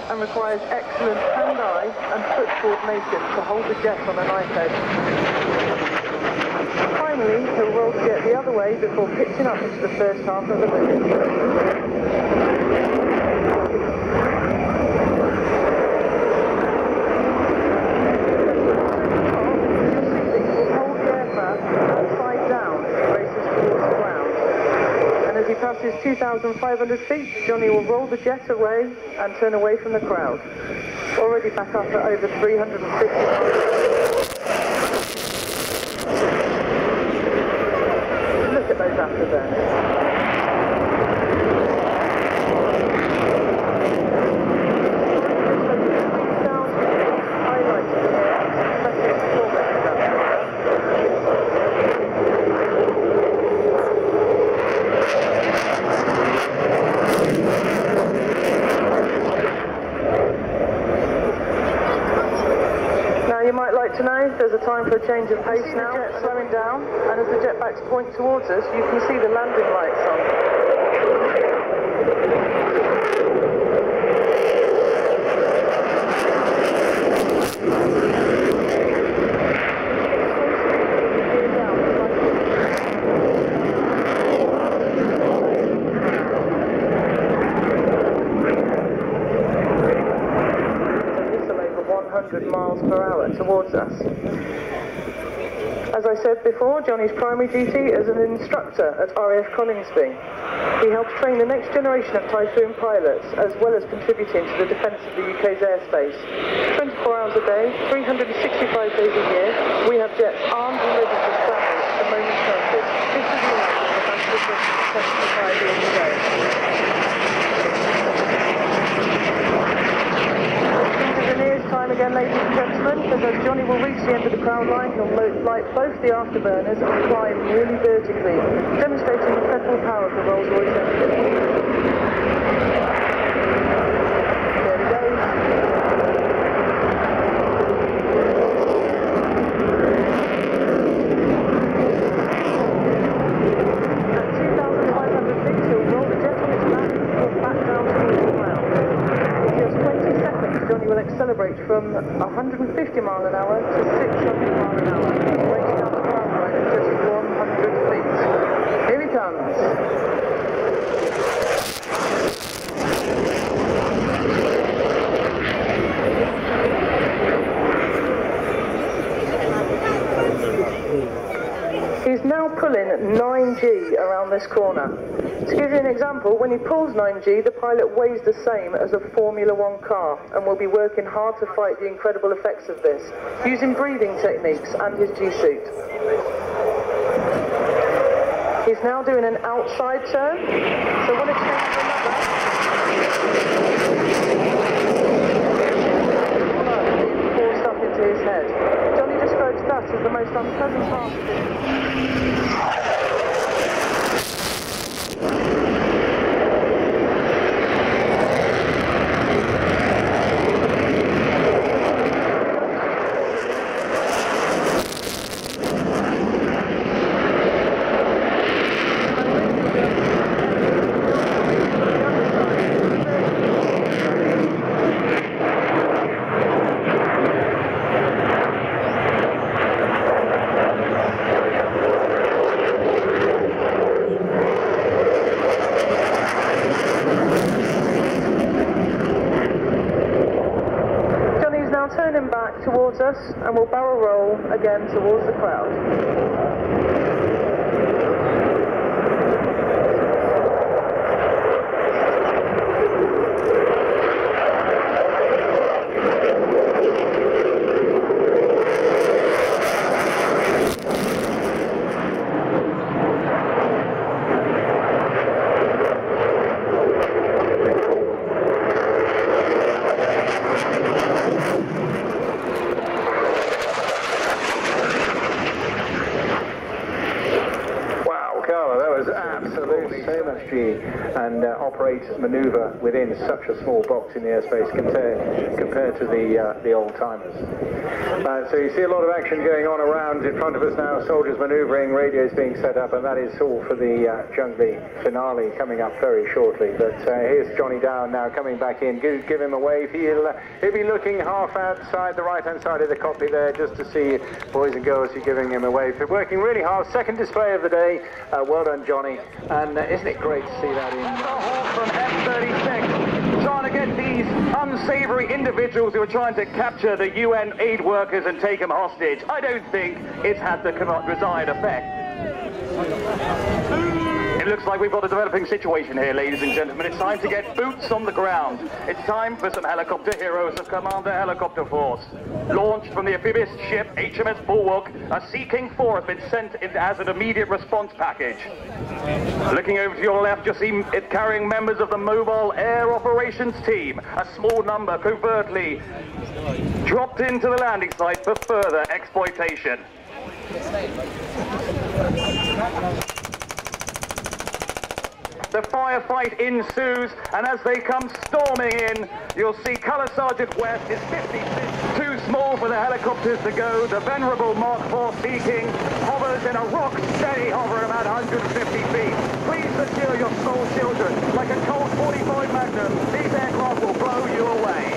And requires excellent hand-eye and foot coordination to hold the jet on a knife edge. Finally, he'll roll the jet the other way before pitching up into the first half of the movement. As he passes 2,500 feet, Johnny will roll the jet away and turn away from the crowd. Already back up at over 350 miles. Look at those afterburners. You might like to know there's a time for a change of pace now. The jet slowing down, and as the jetbacks point towards us, you can see the landing lights on. Miles per hour towards us. As I said before, Johnny's primary duty is an instructor at RAF Coningsby. He helps train the next generation of Typhoon pilots, as well as contributing to the defence of the UK's airspace. 24 hours a day, 365 days a year, we have jets armed and ready to scramble at a moment's notice. This is the life of the Master of 75 years ago. Time again, ladies and gentlemen, because as Johnny will reach the end of the crowd line, he'll light both the afterburners and climb nearly vertically, demonstrating the incredible power of the Rolls-Royce engine. There he goes. from 150 mile an hour to 600 mile an hour, reaching up the ground line at just 100 feet. Here he comes. He's now pulling 9G around this corner. To give you an example, when he pulls 9G, the pilot weighs the same as a Formula One car and will be working hard to fight the incredible effects of this, using breathing techniques and his G-suit. He's now doing an outside turn, so when it changes to another, it's forced up into his head. Johnny describes that as the most unpleasant part of it. Turning back towards us and we'll barrel roll again towards the crowd.
And operate manoeuvre within such a small box in the airspace compared to the old-timers. So you see a lot of action going on around in front of us now, soldiers manoeuvring, radios being set up, and that is all for the Junglee finale coming up very shortly. But here's Johnny Down now coming back in. Give him a wave. He'll be looking half outside the right-hand side of the cockpit there just to see boys and girls who are giving him a wave. They're working really hard. Second display of the day. Well done, Johnny. And isn't it great to see that in?
That's a halt from F-36, trying to get these unsavory individuals who are trying to capture the UN aid workers and take them hostage. I don't think it's had the desired effect. It looks like we've got a developing situation here, ladies and gentlemen. It's time to get boots on the ground. It's time for some helicopter heroes of Commander Helicopter Force. Launched from the amphibious ship HMS Bulwark, a Sea King 4 has been sent in as an immediate response package. Looking over to your left, you'll see it carrying members of the Mobile Air Operations Team. A small number covertly dropped into the landing site for further exploitation. The firefight ensues, and as they come storming in, you'll see Colour Sergeant West is 50 feet too small for the helicopters to go. The venerable Mark IV Sea King hovers in a rock-steady hover about 150 feet. Please secure your small children. Like a Colt 45 Magnum, these aircraft will blow you away.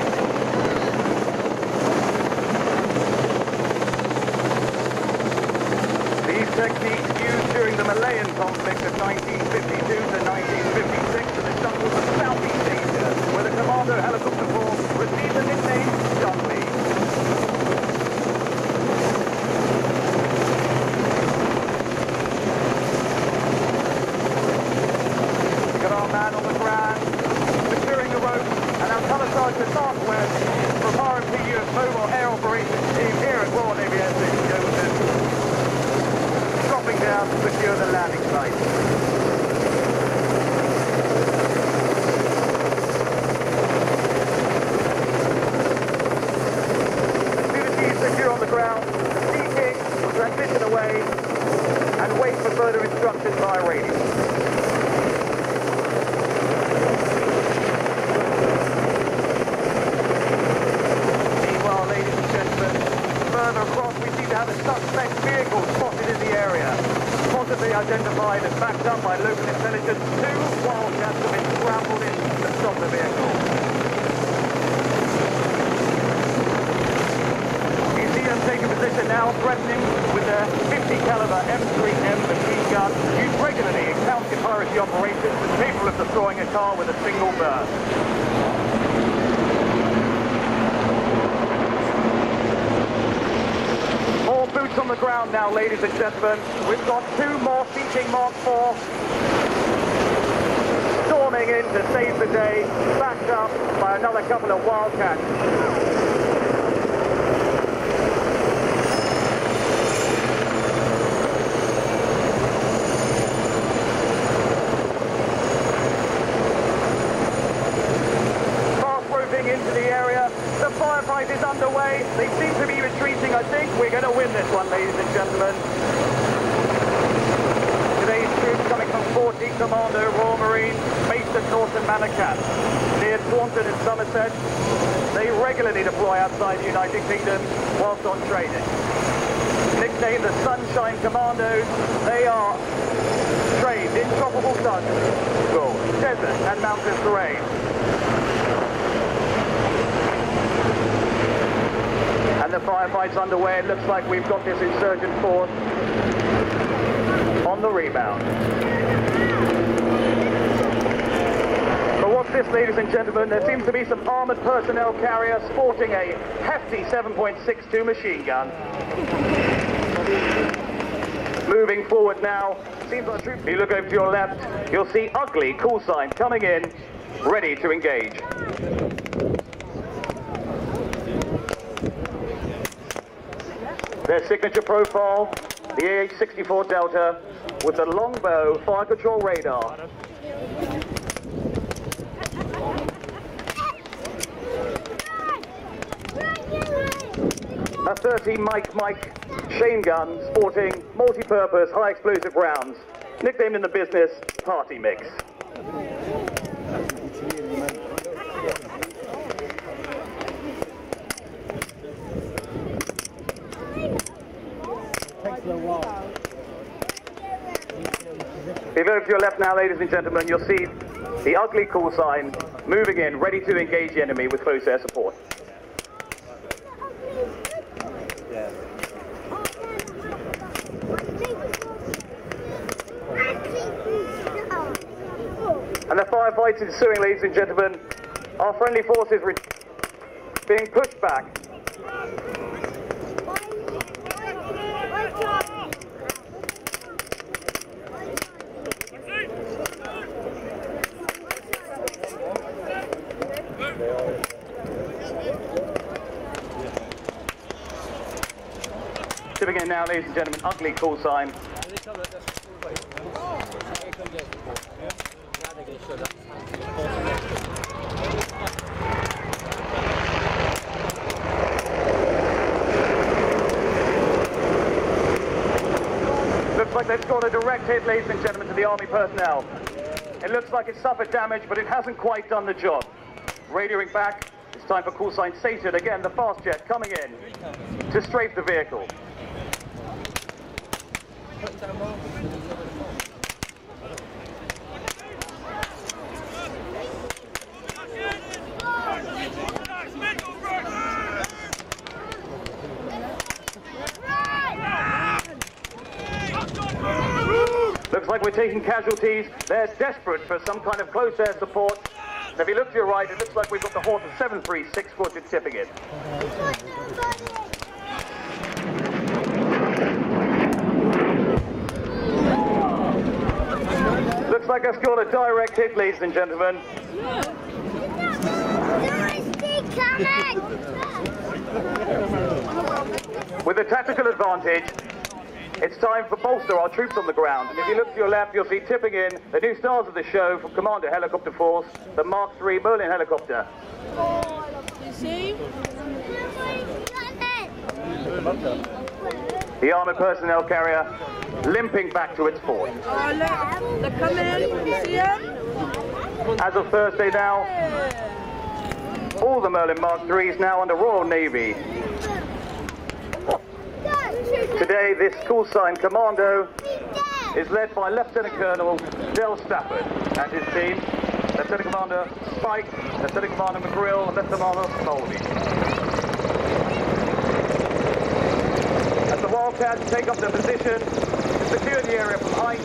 These techniques used during the Malayan conflict of 1952 to 1956 in the jungles of Southeast Asia, where the Commando Helicopter Force received the nickname Junglee. We've got our man on the ground, securing the ropes, and our Colour Sergeant Mark West from RMPU's Mobile Air Operations Team here at Royal Navy Yevilton, dropping down to secure the landing site. As soon as he's secure on the ground, the Sea King will transition away and wait for further instructions via radio. Meanwhile, ladies and gentlemen, further across we seem to have a suspect vehicle spotted in the area. Possibly identified and backed up by local intelligence, 2 wildcats have been scrambled in to stop the vehicle. threatening with their 50 caliber M3M machine gun, used regularly in counter-piracy operations and capable of destroying a car with a single burst. More boots on the ground now, ladies and gentlemen. We've got 2 more Seeking Mark IV storming in to save the day, backed up by another couple of Wildcats. Into the area. The firefight is underway. They seem to be retreating. I think we're going to win this one, ladies and gentlemen. Today's troops coming from 14 Commando Royal Marines, based at Norton Manor Camp, near Swanton in Somerset. They regularly deploy outside the United Kingdom whilst on training. Nicknamed the Sunshine Commandos, they are trained in tropical sun, desert and mountain terrain. And the firefights underway. It looks like we've got this insurgent force on the rebound. But what's this, ladies and gentlemen? There seems to be some armoured personnel carrier sporting a hefty 7.62 machine gun. Moving forward now. Seems like troops. If you look over to your left, you'll see Ugly call sign coming in, ready to engage. Their signature profile, the AH-64 Delta, with the longbow fire control radar. A 30 Mike chain gun sporting multi-purpose high explosive rounds, nicknamed in the business Party Mix. If you look to your left now, ladies and gentlemen, you'll see the Ugly call sign moving in, ready to engage the enemy with close air support. And the firefights ensuing, ladies and gentlemen. Our friendly forces being pushed back. Tipping in now, ladies and gentlemen, Ugly call sign. Looks like they've scored a direct hit, ladies and gentlemen, to the Army personnel. It looks like it suffered damage, but it hasn't quite done the job. Radioing back, it's time for call sign Satan. Again, the fast jet coming in to strafe the vehicle. Looks like we're taking casualties. They're desperate for some kind of close air support. And if you look to your right, it looks like we've got the horse of 736 footed tipping it. Looks like I've scored a direct hit, ladies and gentlemen. With a tactical advantage, it's time to bolster our troops on the ground. And if you look to your left, you'll see tipping in the new stars of the show from Commander Helicopter Force, the Mark III Merlin helicopter.
You see?
The armoured personnel carrier limping back to its fort.
Oh, look, they're coming. You see them?
As of Thursday now, all the Merlin Mark IIIs now under Royal Navy. Today, this call sign Commando is led by Lieutenant Colonel Del Stafford and his team, Lieutenant Commander Spike, Lieutenant Commander McGrill, and Lieutenant Commander Smoldy. As the Bobcat to take up their position, secure the area from height.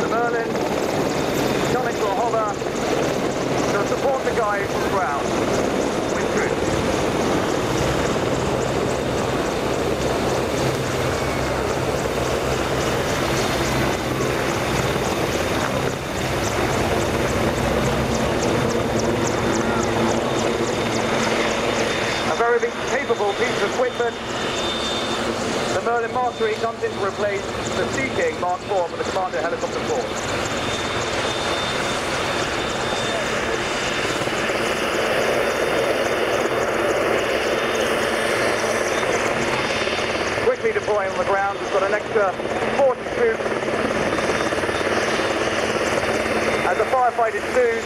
The Merlin coming to a hover to support the guys from the ground with troops. Very capable piece of equipment. The Merlin Mark III comes in to replace the Sea King Mark IV for the Commander Helicopter Force. Quickly deploying on the ground, we've got an extra 40 troops. As the firefight ensues,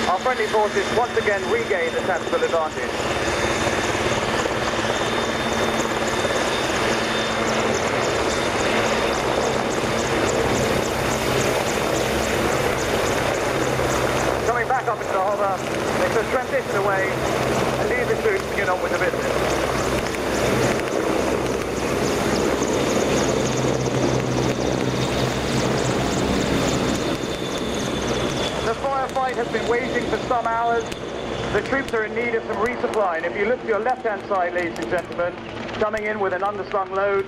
our friendly forces once again regain the tactical advantage. Coming back up into the hover, they could transition away and leave the troops to get on with the business. The firefight has been waging for some hours. The troops are in need of some resupply, and if you look to your left-hand side, ladies and gentlemen, coming in with an underslung load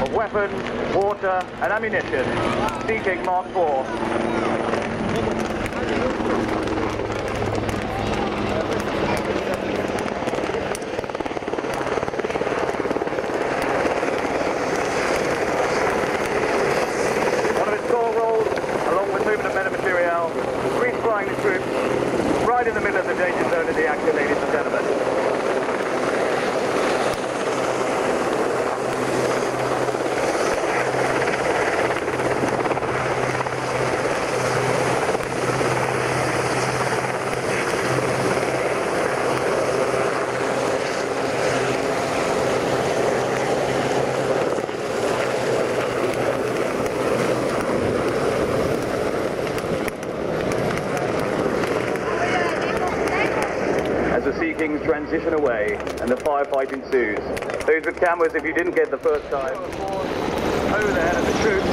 of weapons, water and ammunition, Sea King Mark IV. One of its core roles, along with movement of men and material, resupplying the troops right in the middle of the danger zone of the action, ladies and gentlemen. Transition away and the firefight ensues. Those with cameras, if you didn't get the first time, over the head of the troops,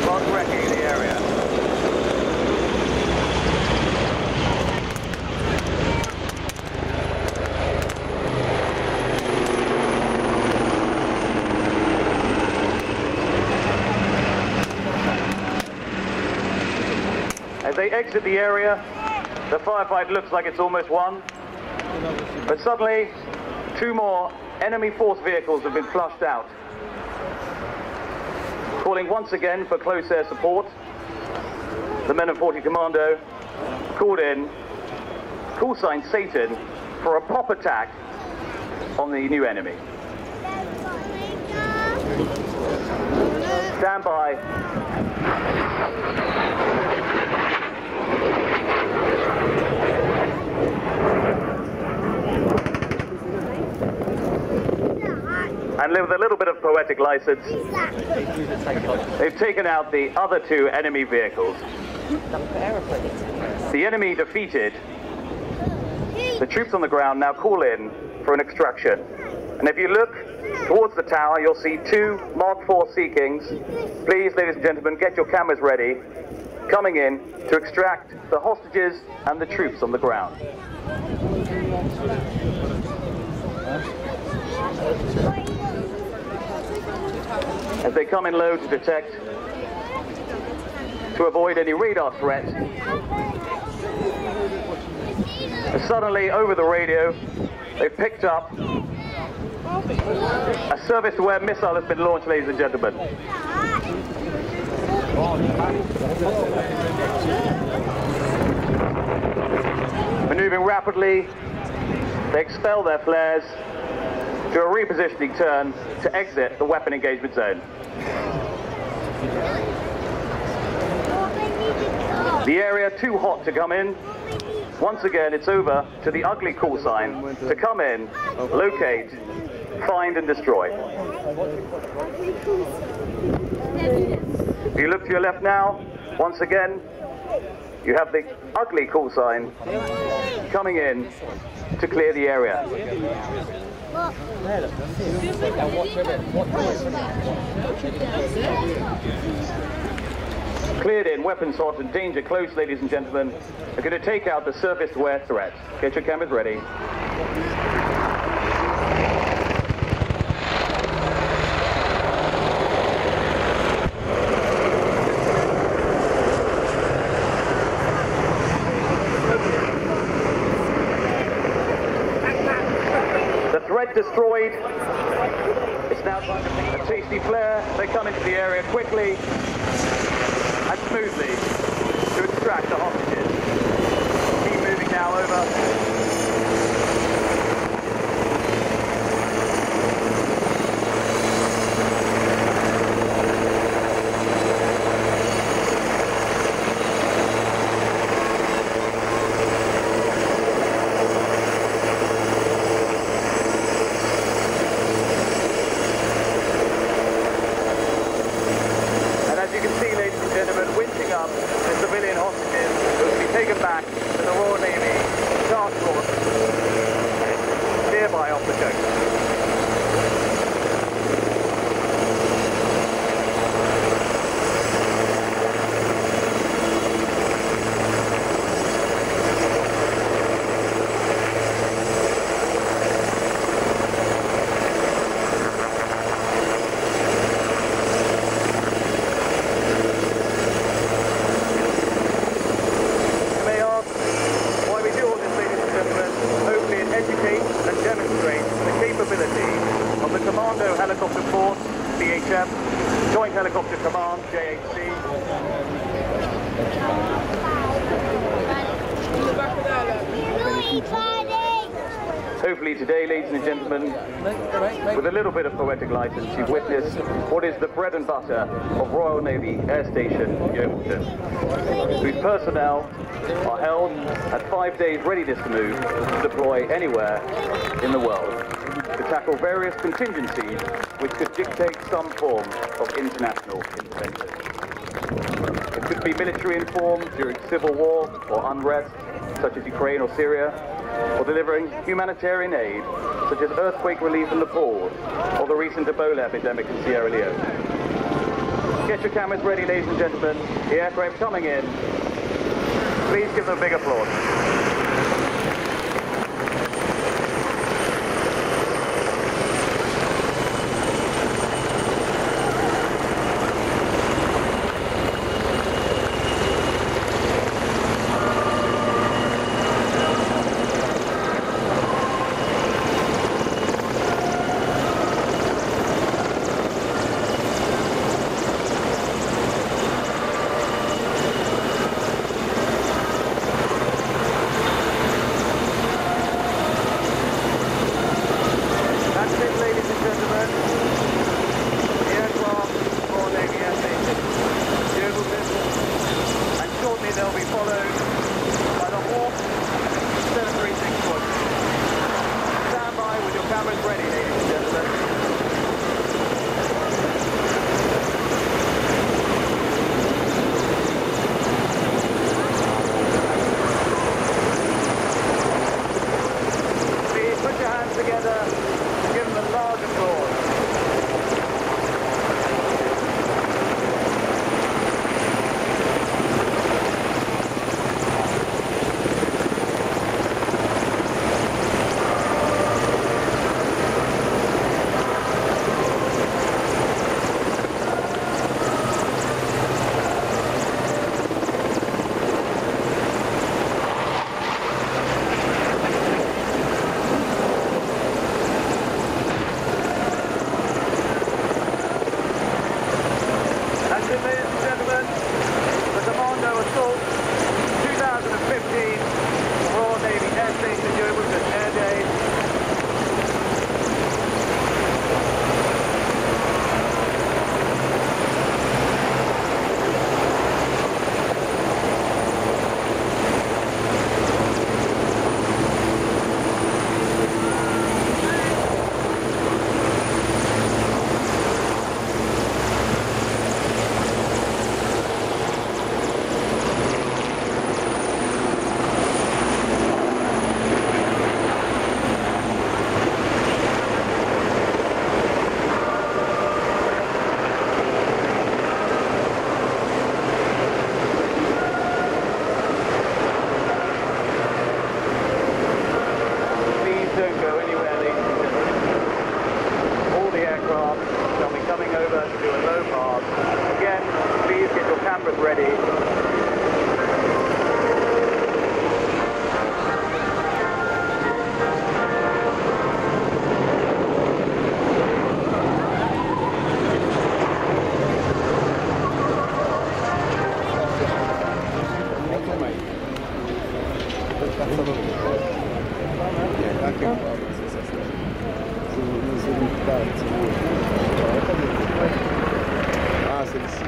start wrecking the area. As they exit the area, the firefight looks like it's almost won. But suddenly, two more enemy force vehicles have been flushed out. Calling once again for close air support. The men of 40 Commando called in, call sign Satan, for a pop attack on the new enemy. Stand by. And with a little bit of poetic license, they've taken out the other two enemy vehicles. The enemy defeated. The troops on the ground now call in for an extraction. And if you look towards the tower, you'll see two Mark IV Sea Kings. Please, ladies and gentlemen, get your cameras ready. Coming in to extract the hostages and the troops on the ground. As they come in low to detect, to avoid any radar threat, and suddenly over the radio they picked up a surface-to-air missile has been launched, ladies and gentlemen. Maneuvering rapidly, they expel their flares, do a repositioning turn to exit the weapon engagement zone. The area too hot to come in. Once again, it's over to the ugly call sign to come in, locate, find and destroy. If you look to your left now, once again, you have the ugly call sign coming in to clear the area. Cleared in, weapons hot and danger close, ladies and gentlemen. We're going to take out the surface-to-air threat. Get your cameras ready. The threat destroyed. It's now a tasty flare. They come into the area quickly and smoothly to extract the hostages. Keep moving now over. The civilian hostages will be taken back to the Royal Navy task force nearby off the coast. Of the Commando Helicopter Force, BHF, Joint Helicopter Command, JHC. Hopefully today, ladies and gentlemen, with a little bit of poetic license, you've witnessed what is the bread and butter of Royal Navy Air Station Yevilton, whose personnel are held at 5 days readiness to move to deploy anywhere in the world, to tackle various contingencies which could dictate some form of international intervention. It could be military in form during civil war or unrest, such as Ukraine or Syria, or delivering humanitarian aid, such as earthquake relief in Nepal, or the recent Ebola epidemic in Sierra Leone. Get your cameras ready, ladies and gentlemen. The aircraft coming in. Please give them a big applause. coming over to do a low pass. Again, please get your cameras ready.
Ah, celle-ci.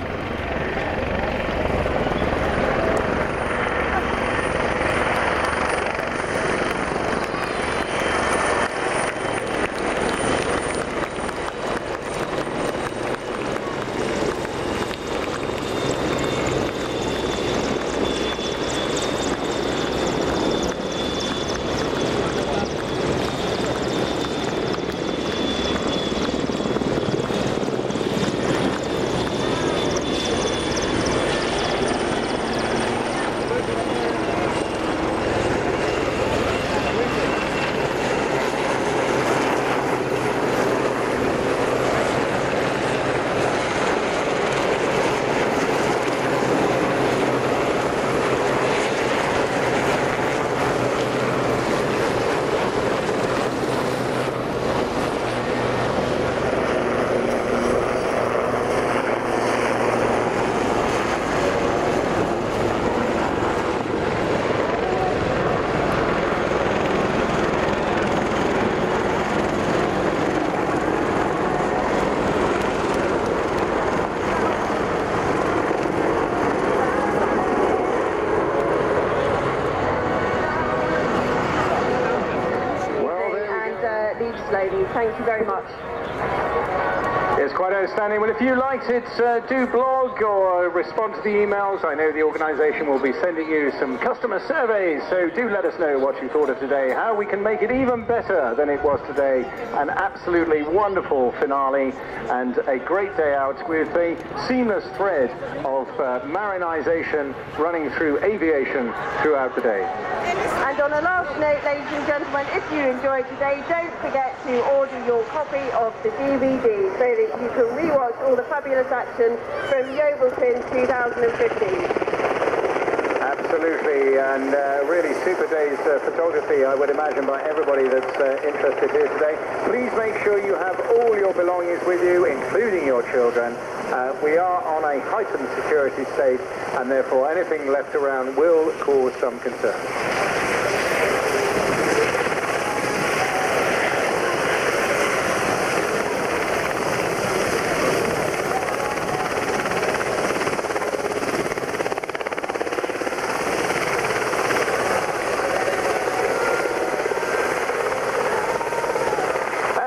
Ladies, thank you very much.
It's quite outstanding. Well, if you liked it, do blog or respond to the emails. I know the organisation will be sending you some customer surveys, so do let us know what you thought of today, how we can make it even better than it was today. An absolutely wonderful finale and a great day out with a seamless thread of marinisation running through aviation throughout the day.
And on a last note, ladies and gentlemen, if you enjoyed today, don't forget to order your copy of the DVD so that you can rewatch all the fabulous action from Yevilton 2015.
Absolutely, and really super days photography, I would imagine, by everybody that's interested here today. Please make sure you have all your belongings with you, including your children. We are on a heightened security state, and therefore anything left around will cause some concern.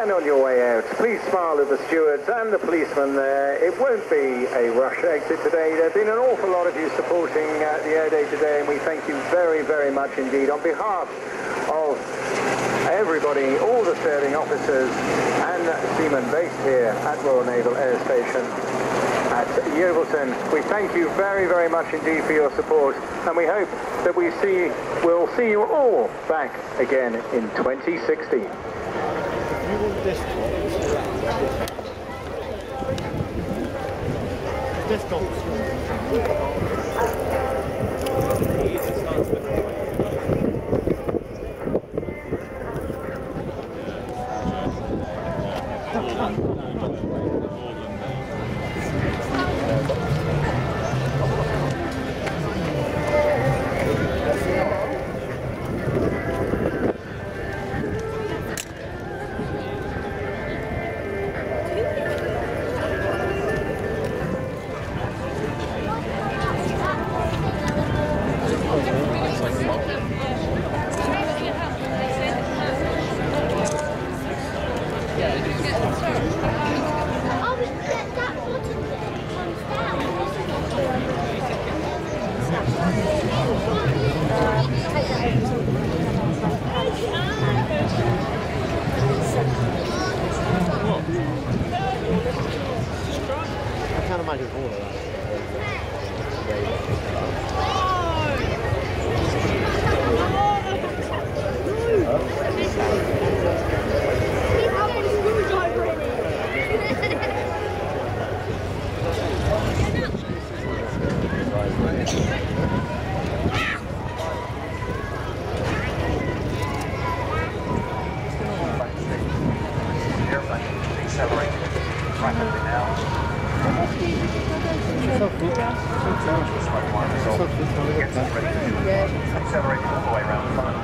On your way out, please smile at the stewards and the policemen there. It won't be a rush exit today. There have been an awful lot of you supporting the Air Day today, and we thank you very, very much indeed. On behalf of everybody, all the serving officers and seamen based here at Royal Naval Air Station at Yevilton, we thank you very, very much indeed for your support, and we hope that we'll see you all back again in 2016.
I can't imagine all of that.
Accelerate all the way around the front.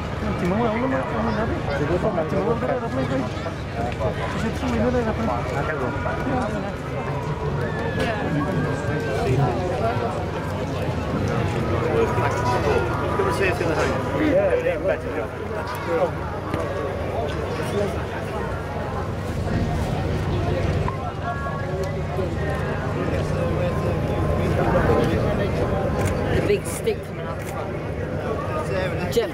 Come and see us in the home. Yeah, better.
The big stick coming out the front. Jeff.